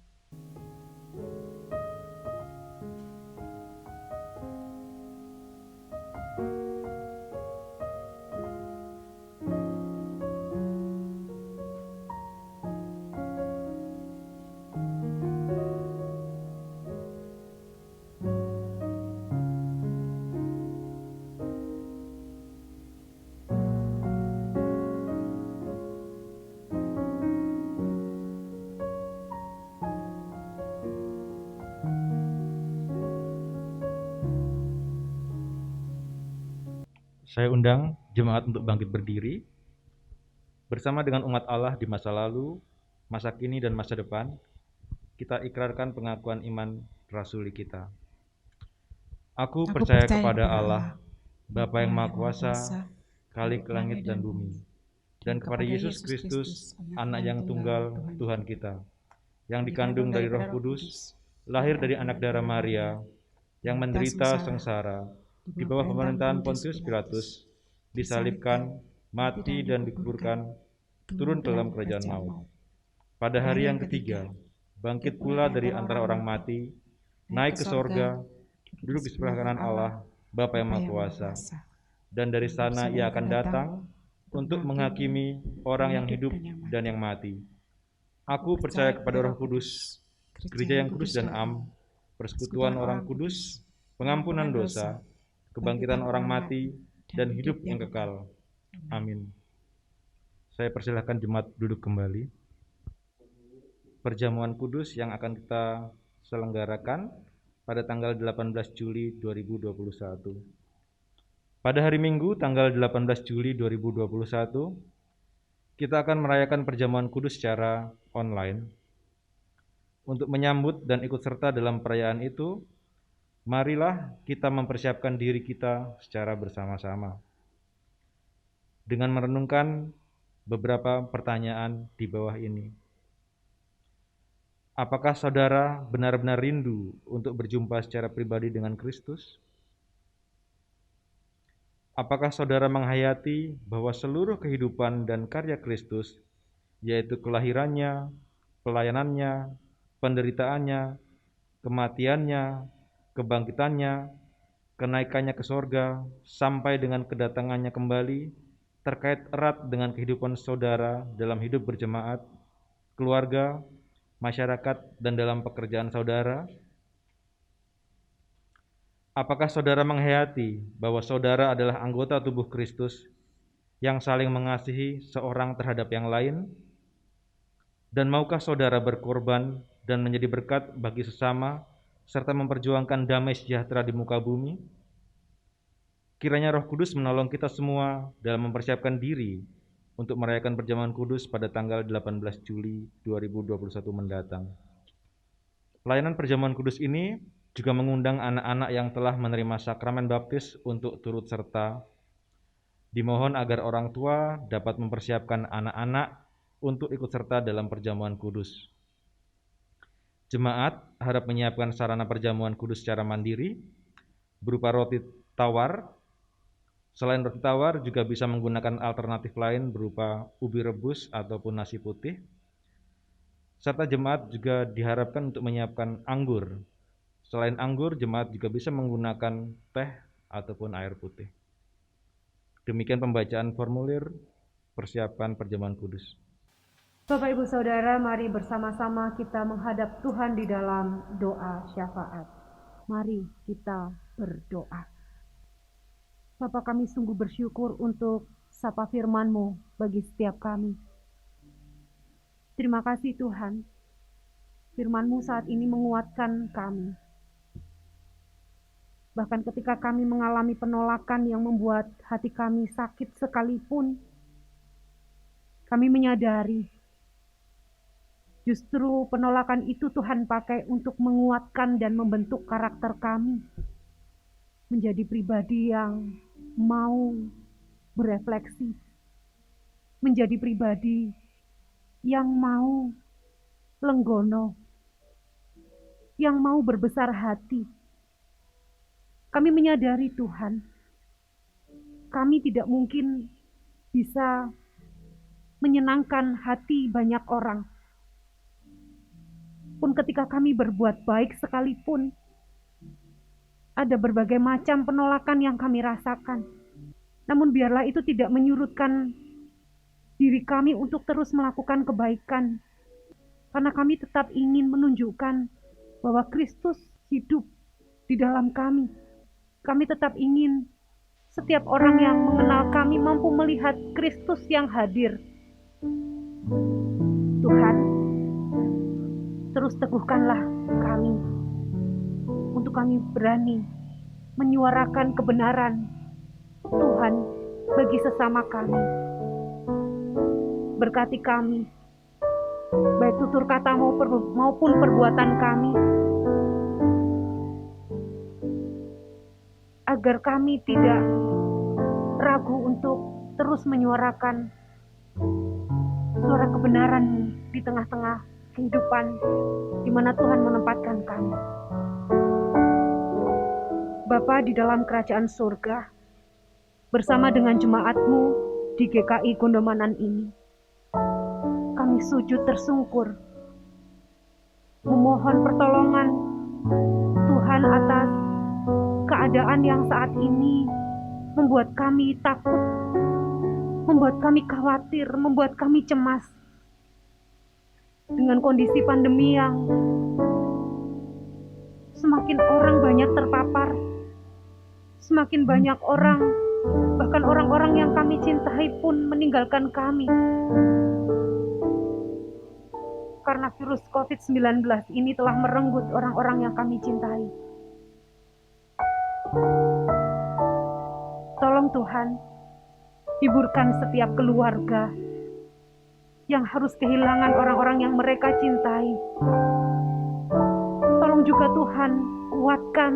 Saya undang jemaat untuk bangkit berdiri bersama dengan umat Allah di masa lalu, masa kini, dan masa depan. Kita ikrarkan pengakuan iman rasuli kita. Aku percaya kepada Allah, Bapa yang Maha Kuasa, Khalik langit dan bumi, dan kepada Yesus Kristus, Anak yang tunggal Tuhan kita, yang dikandung dari Roh Kudus, lahir dari anak darah Maria, yang menderita sengsara di bawah pemerintahan Pontius Pilatus, disalibkan, mati dan dikuburkan, turun ke dalam kerajaan maut. Pada hari yang ketiga, bangkit pula dari antara orang mati, naik ke sorga, duduk di sebelah kanan Allah, Bapa yang Maha Kuasa. Dan dari sana ia akan datang untuk menghakimi orang yang hidup dan yang mati. Aku percaya kepada Roh Kudus, gereja yang kudus dan am, persekutuan orang kudus, pengampunan dosa, kebangkitan orang mati, dan hidup yang kekal. Amin. Saya persilahkan jemaat duduk kembali. Perjamuan kudus yang akan kita selenggarakan pada tanggal 18 Juli 2021. Pada hari Minggu tanggal 18 Juli 2021, kita akan merayakan perjamuan kudus secara online. Untuk menyambut dan ikut serta dalam perayaan itu, marilah kita mempersiapkan diri kita secara bersama-sama dengan merenungkan beberapa pertanyaan di bawah ini. Apakah saudara benar-benar rindu untuk berjumpa secara pribadi dengan Kristus? Apakah saudara menghayati bahwa seluruh kehidupan dan karya Kristus, yaitu kelahirannya, pelayanannya, penderitaannya, kematiannya, kebangkitannya, kenaikannya ke sorga, sampai dengan kedatangannya kembali, terkait erat dengan kehidupan saudara dalam hidup berjemaat, keluarga, masyarakat, dan dalam pekerjaan saudara? Apakah saudara menghayati bahwa saudara adalah anggota tubuh Kristus yang saling mengasihi seorang terhadap yang lain? Dan maukah saudara berkorban dan menjadi berkat bagi sesama, serta memperjuangkan damai sejahtera di muka bumi? Kiranya Roh Kudus menolong kita semua dalam mempersiapkan diri untuk merayakan perjamuan kudus pada tanggal 18 Juli 2021 mendatang. Pelayanan perjamuan kudus ini juga mengundang anak-anak yang telah menerima sakramen baptis untuk turut serta. Dimohon agar orang tua dapat mempersiapkan anak-anak untuk ikut serta dalam perjamuan kudus. Jemaat harap menyiapkan sarana perjamuan kudus secara mandiri berupa roti tawar. Selain roti tawar, juga bisa menggunakan alternatif lain berupa ubi rebus ataupun nasi putih. Serta jemaat juga diharapkan untuk menyiapkan anggur. Selain anggur, jemaat juga bisa menggunakan teh ataupun air putih. Demikian pembacaan formulir persiapan perjamuan kudus. Bapak Ibu Saudara, mari bersama-sama kita menghadap Tuhan di dalam doa syafaat. Mari kita berdoa. Bapa, kami sungguh bersyukur untuk sapa firman-Mu bagi setiap kami. Terima kasih Tuhan, firman-Mu saat ini menguatkan kami. Bahkan ketika kami mengalami penolakan yang membuat hati kami sakit sekalipun, kami menyadari justru penolakan itu Tuhan pakai untuk menguatkan dan membentuk karakter kami menjadi pribadi yang mau berefleksi, menjadi pribadi yang mau lenggono, yang mau berbesar hati. Kami menyadari Tuhan, kami tidak mungkin bisa menyenangkan hati banyak orang. Pun ketika kami berbuat baik sekalipun, ada berbagai macam penolakan yang kami rasakan. Namun biarlah itu tidak menyurutkan diri kami untuk terus melakukan kebaikan. Karena kami tetap ingin menunjukkan bahwa Kristus hidup di dalam kami. Kami tetap ingin setiap orang yang mengenal kami mampu melihat Kristus yang hadir. Tuhan, terus teguhkanlah kami untuk kami berani menyuarakan kebenaran Tuhan bagi sesama kami. Berkati kami, baik tutur kata maupun perbuatan kami, agar kami tidak ragu untuk terus menyuarakan suara kebenaran di tengah-tengah kehidupan di mana Tuhan menempatkan kami. Bapa di dalam kerajaan surga, bersama dengan jemaat-Mu di GKI Gondomanan ini, kami sujud tersungkur, memohon pertolongan Tuhan atas keadaan yang saat ini membuat kami takut, membuat kami khawatir, membuat kami cemas. Dengan kondisi pandemi yang semakin orang banyak terpapar, semakin banyak orang, bahkan orang-orang yang kami cintai pun meninggalkan kami. Karena virus COVID-19 ini telah merenggut orang-orang yang kami cintai. Tolong Tuhan, hiburkan setiap keluarga yang harus kehilangan orang-orang yang mereka cintai. Tolong juga Tuhan, kuatkan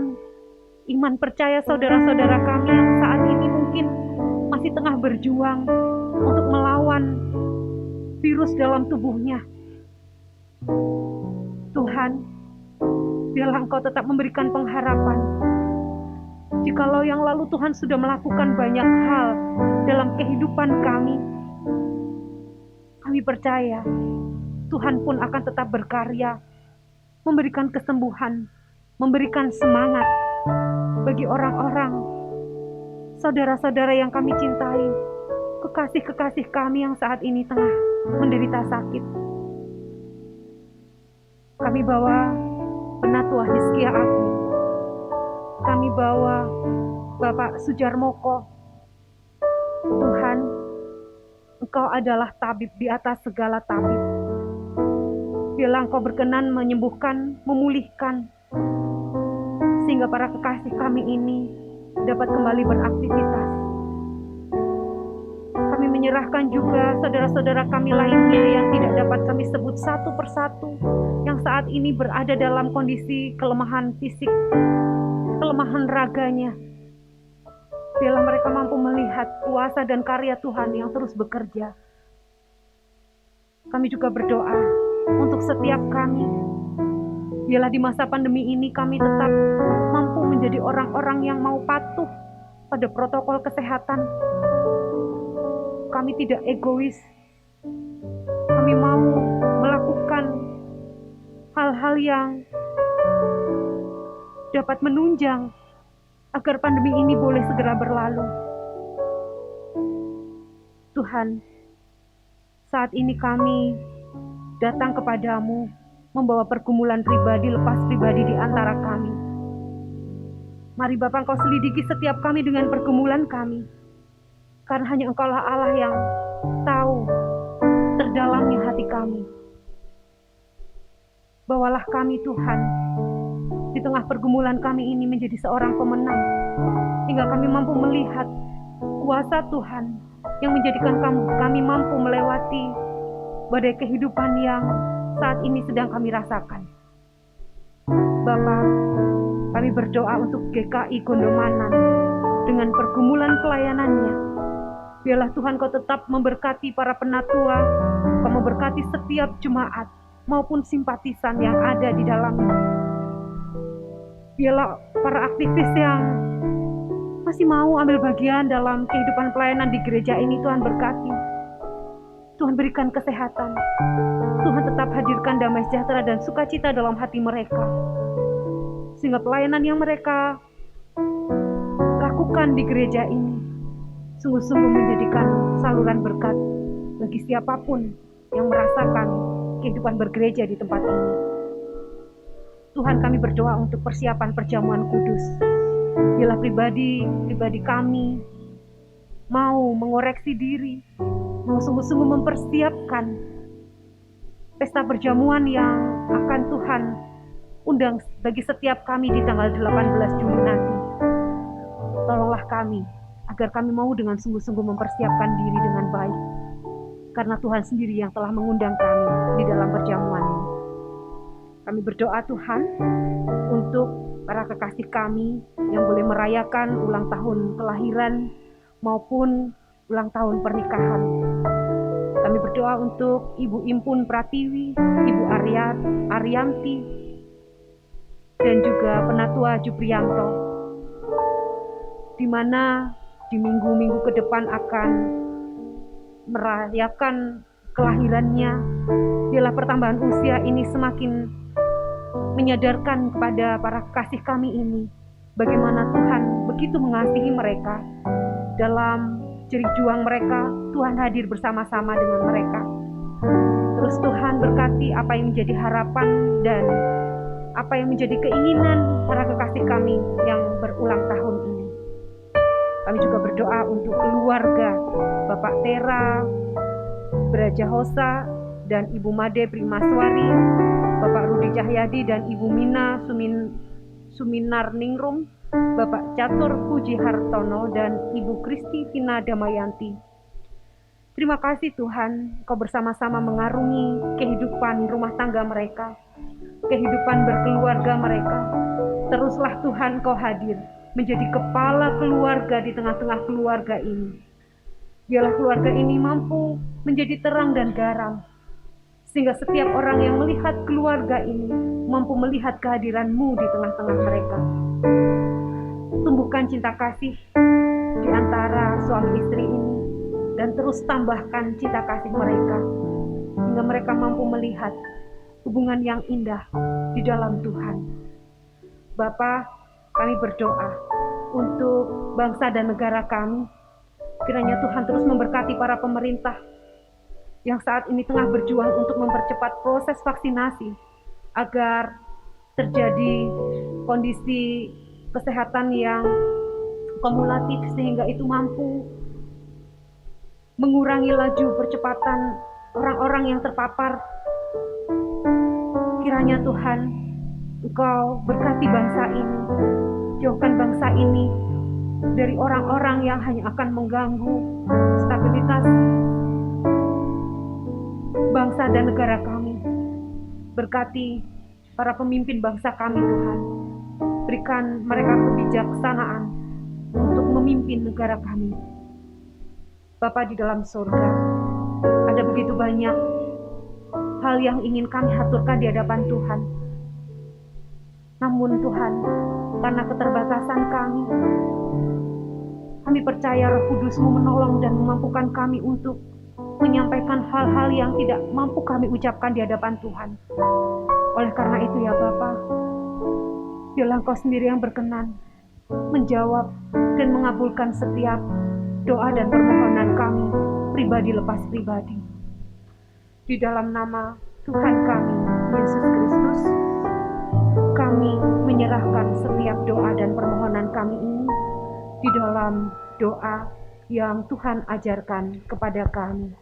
iman percaya saudara-saudara kami yang saat ini mungkin masih tengah berjuang untuk melawan virus dalam tubuhnya. Tuhan, biarlah Engkau tetap memberikan pengharapan. Jikalau yang lalu Tuhan sudah melakukan banyak hal dalam kehidupan kami percaya Tuhan pun akan tetap berkarya, memberikan kesembuhan, memberikan semangat bagi orang-orang, saudara-saudara yang kami cintai, kekasih-kekasih kami yang saat ini tengah menderita sakit. Kami bawa Penatua Hizkia Agung, kami bawa Bapak Sujarmoko. Tuhan, Engkau adalah tabib di atas segala tabib. Biarlah Engkau berkenan menyembuhkan, memulihkan, sehingga para kekasih kami ini dapat kembali beraktivitas. Kami menyerahkan juga saudara-saudara kami lainnya yang tidak dapat kami sebut satu persatu, yang saat ini berada dalam kondisi kelemahan fisik, kelemahan raganya. Biarlah mereka mampu melihat kuasa dan karya Tuhan yang terus bekerja. Kami juga berdoa untuk setiap kami. Biarlah di masa pandemi ini kami tetap mampu menjadi orang-orang yang mau patuh pada protokol kesehatan. Kami tidak egois. Kami mau melakukan hal-hal yang dapat menunjang agar pandemi ini boleh segera berlalu. Tuhan, saat ini kami datang kepadamu membawa pergumulan pribadi lepas pribadi di antara kami. Mari Bapa, Engkau selidiki setiap kami dengan pergumulan kami, karena hanya Engkaulah Allah yang tahu terdalamnya hati kami. Bawalah kami Tuhan di tengah pergumulan kami ini menjadi seorang pemenang, hingga kami mampu melihat kuasa Tuhan yang menjadikan kami mampu melewati badai kehidupan yang saat ini sedang kami rasakan. Bapa, kami berdoa untuk GKI Gondomanan dengan pergumulan pelayanannya. Biarlah Tuhan Kau tetap memberkati para penatua, Kau memberkati setiap jemaat maupun simpatisan yang ada di dalamnya. Biarlah para aktivis yang masih mau ambil bagian dalam kehidupan pelayanan di gereja ini, Tuhan berkati. Tuhan berikan kesehatan. Tuhan tetap hadirkan damai sejahtera dan sukacita dalam hati mereka. Sehingga pelayanan yang mereka lakukan di gereja ini sungguh-sungguh menjadikan saluran berkat bagi siapapun yang merasakan kehidupan bergereja di tempat ini. Tuhan, kami berdoa untuk persiapan perjamuan kudus. Biarlah pribadi kami mau mengoreksi diri, mau sungguh-sungguh mempersiapkan pesta perjamuan yang akan Tuhan undang bagi setiap kami di tanggal 18 Juli nanti. Tolonglah kami, agar kami mau dengan sungguh-sungguh mempersiapkan diri dengan baik, karena Tuhan sendiri yang telah mengundang kami di dalam perjamuan ini. Kami berdoa Tuhan untuk para kekasih kami yang boleh merayakan ulang tahun kelahiran maupun ulang tahun pernikahan. Kami berdoa untuk Ibu Impun Pratiwi, Ibu Arianti, dan juga Penatua Juprianto, di mana di minggu-minggu ke depan akan merayakan kelahirannya. Biarlah pertambahan usia ini semakin menyadarkan kepada para kekasih kami ini bagaimana Tuhan begitu mengasihi mereka. Dalam jerih juang mereka, Tuhan hadir bersama-sama dengan mereka. Terus Tuhan berkati apa yang menjadi harapan dan apa yang menjadi keinginan para kekasih kami yang berulang tahun ini. Kami juga berdoa untuk keluarga Bapak Tera, Braja Hosa, dan Ibu Made Primaswari, Bapak Rudi Cahyadi dan Ibu Mina Suminar Ningrum, Bapak Catur Puji Hartono, dan Ibu Kristi Vina Damayanti. Terima kasih Tuhan, Kau bersama-sama mengarungi kehidupan rumah tangga mereka, kehidupan berkeluarga mereka. Teruslah Tuhan Kau hadir, menjadi kepala keluarga di tengah-tengah keluarga ini. Biarlah keluarga ini mampu menjadi terang dan garam, sehingga setiap orang yang melihat keluarga ini mampu melihat kehadiran-Mu di tengah-tengah mereka. Tumbuhkan cinta kasih di antara suami istri ini, dan terus tambahkan cinta kasih mereka, hingga mereka mampu melihat hubungan yang indah di dalam Tuhan. Bapa, kami berdoa untuk bangsa dan negara kami. Kiranya Tuhan terus memberkati para pemerintah yang saat ini tengah berjuang untuk mempercepat proses vaksinasi agar terjadi kondisi kesehatan yang kumulatif sehingga itu mampu mengurangi laju percepatan orang-orang yang terpapar. Kiranya Tuhan, Engkau berkati bangsa ini, jauhkan bangsa ini dari orang-orang yang hanya akan mengganggu stabilitas bangsa dan negara kami. Berkati para pemimpin bangsa kami Tuhan, berikan mereka kebijaksanaan untuk memimpin negara kami. Bapa di dalam surga, ada begitu banyak hal yang ingin kami haturkan di hadapan Tuhan. Namun Tuhan, karena keterbatasan kami percaya Roh Kudus-Mu menolong dan memampukan kami untuk menyampaikan hal-hal yang tidak mampu kami ucapkan di hadapan Tuhan. Oleh karena itu ya Bapa, biarlah Engkau sendiri yang berkenan menjawab dan mengabulkan setiap doa dan permohonan kami, pribadi lepas pribadi. Di dalam nama Tuhan kami, Yesus Kristus, kami menyerahkan setiap doa dan permohonan kami ini di dalam doa yang Tuhan ajarkan kepada kami.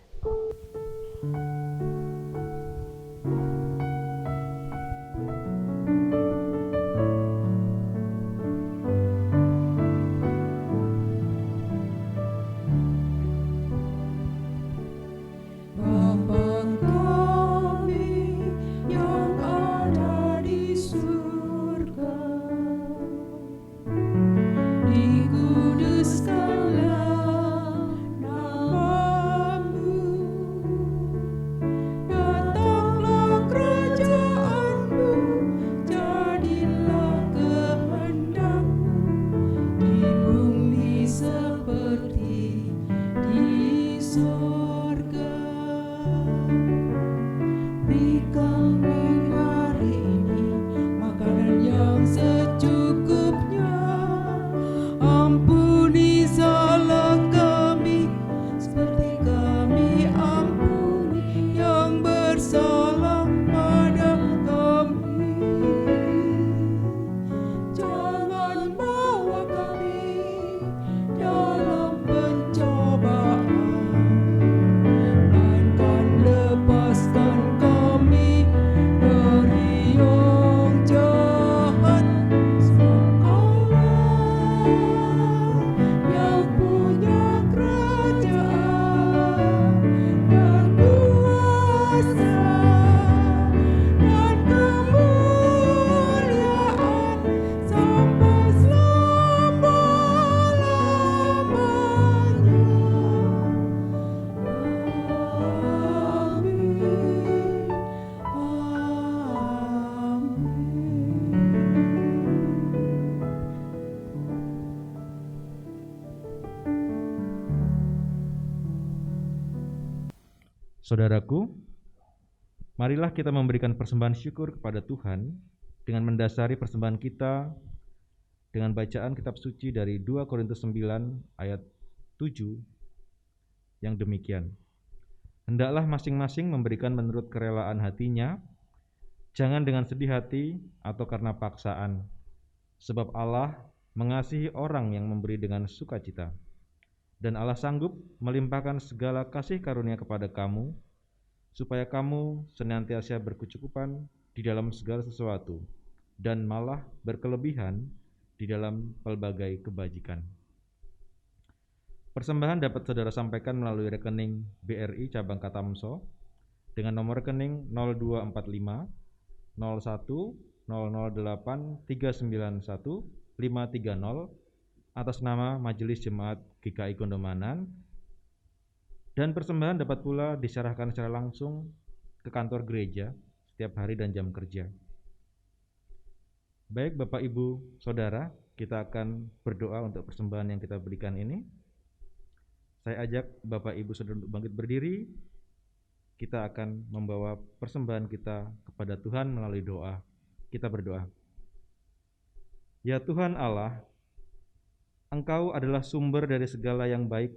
Saudaraku, marilah kita memberikan persembahan syukur kepada Tuhan dengan mendasari persembahan kita dengan bacaan kitab suci dari 2 Korintus 9 ayat 7 yang demikian. Hendaklah masing-masing memberikan menurut kerelaan hatinya, jangan dengan sedih hati atau karena paksaan, sebab Allah mengasihi orang yang memberi dengan sukacita. Dan Allah sanggup melimpahkan segala kasih karunia kepada kamu, supaya kamu senantiasa berkecukupan di dalam segala sesuatu, dan malah berkelebihan di dalam pelbagai kebajikan. Persembahan dapat saudara sampaikan melalui rekening BRI cabang Katamso dengan nomor rekening 0245 01 008 391 530 atas nama Majelis Jemaat GKI Gondomanan, dan persembahan dapat pula diserahkan secara langsung ke kantor gereja setiap hari dan jam kerja. Baik Bapak Ibu Saudara, kita akan berdoa untuk persembahan yang kita berikan ini. Saya ajak Bapak Ibu Saudara untuk bangkit berdiri. Kita akan membawa persembahan kita kepada Tuhan melalui doa. Kita berdoa. Ya Tuhan Allah, Engkau adalah sumber dari segala yang baik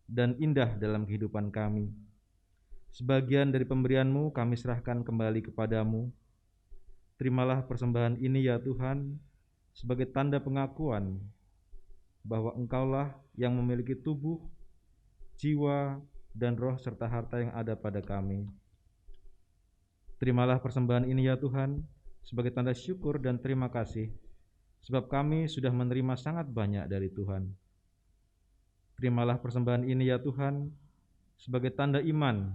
dan indah dalam kehidupan kami. Sebagian dari pemberian-Mu kami serahkan kembali kepadamu. Terimalah persembahan ini ya Tuhan, sebagai tanda pengakuan bahwa Engkaulah yang memiliki tubuh, jiwa, dan roh serta harta yang ada pada kami. Terimalah persembahan ini ya Tuhan, sebagai tanda syukur dan terima kasih, sebab kami sudah menerima sangat banyak dari Tuhan. Terimalah persembahan ini ya Tuhan, sebagai tanda iman,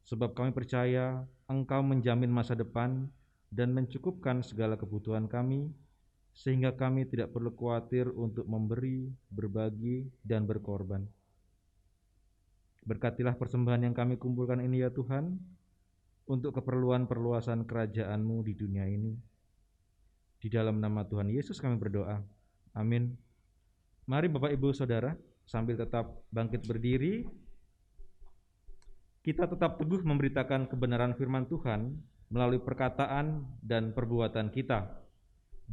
sebab kami percaya Engkau menjamin masa depan dan mencukupkan segala kebutuhan kami, sehingga kami tidak perlu khawatir untuk memberi, berbagi, dan berkorban. Berkatilah persembahan yang kami kumpulkan ini ya Tuhan, untuk keperluan perluasan kerajaan-Mu di dunia ini. Di dalam nama Tuhan Yesus kami berdoa. Amin. Mari Bapak Ibu Saudara, sambil tetap bangkit berdiri, kita tetap teguh memberitakan kebenaran firman Tuhan melalui perkataan dan perbuatan kita,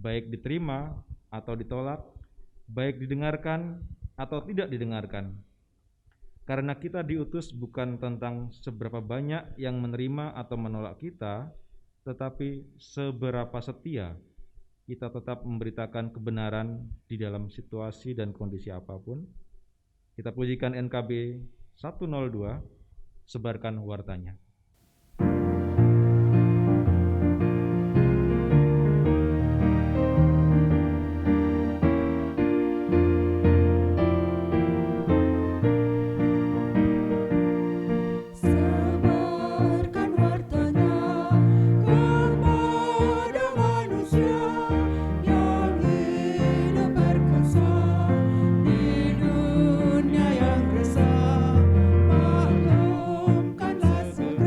baik diterima atau ditolak, baik didengarkan atau tidak didengarkan. Karena kita diutus bukan tentang seberapa banyak yang menerima atau menolak kita, tetapi seberapa setia kita tetap memberitakan kebenaran di dalam situasi dan kondisi apapun. Kita pujikan NKB 102, sebarkan wartanya. Sebarkan wartanya kepada manusia yang hidup berkesan di dunia yang resah. Maklumkanlah segala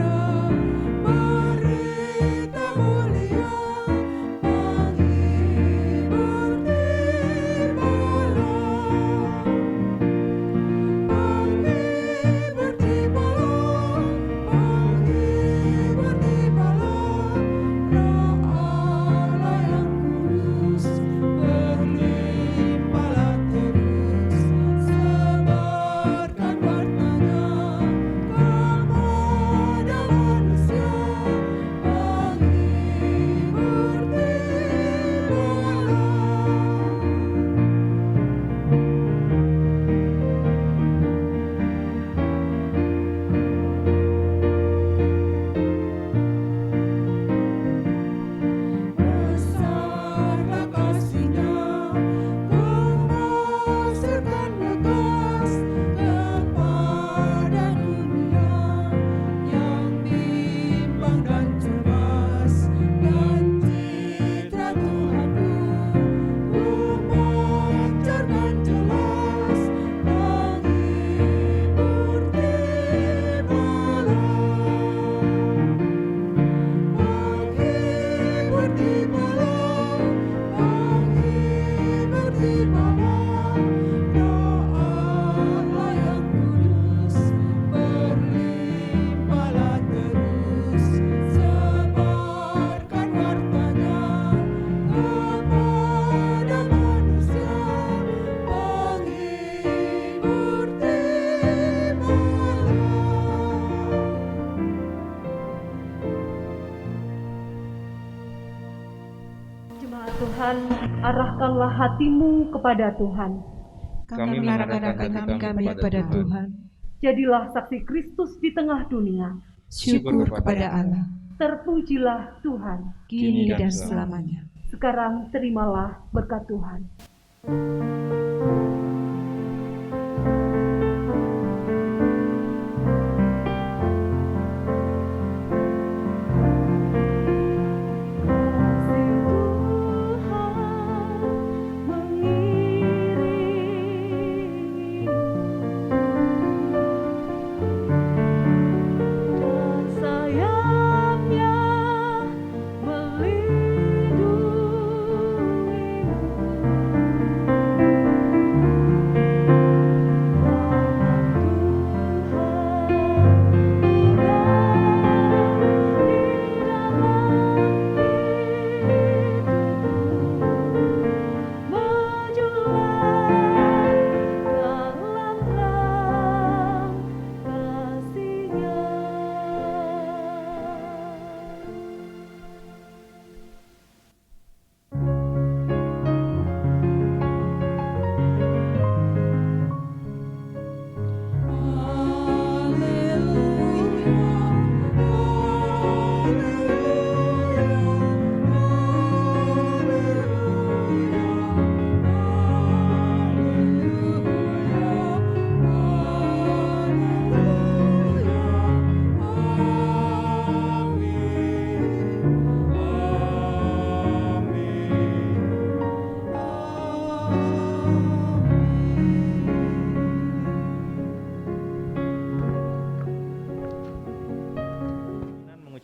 Tuhan, arahkanlah hatimu kepada Tuhan. Kami mengarahkan hati kami kepada Tuhan. Jadilah saksi Kristus di tengah dunia. Syukur kepada Allah, Terpujilah Tuhan. kini dan selamanya. Sekarang terimalah berkat Tuhan.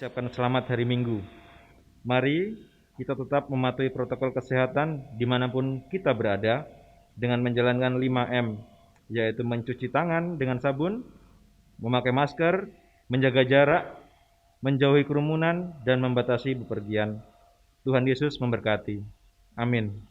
Mengucapkan selamat hari Minggu. Mari kita tetap mematuhi protokol kesehatan dimanapun kita berada dengan menjalankan 5M, yaitu mencuci tangan dengan sabun, memakai masker, menjaga jarak, menjauhi kerumunan, dan membatasi bepergian. Tuhan Yesus memberkati. Amin.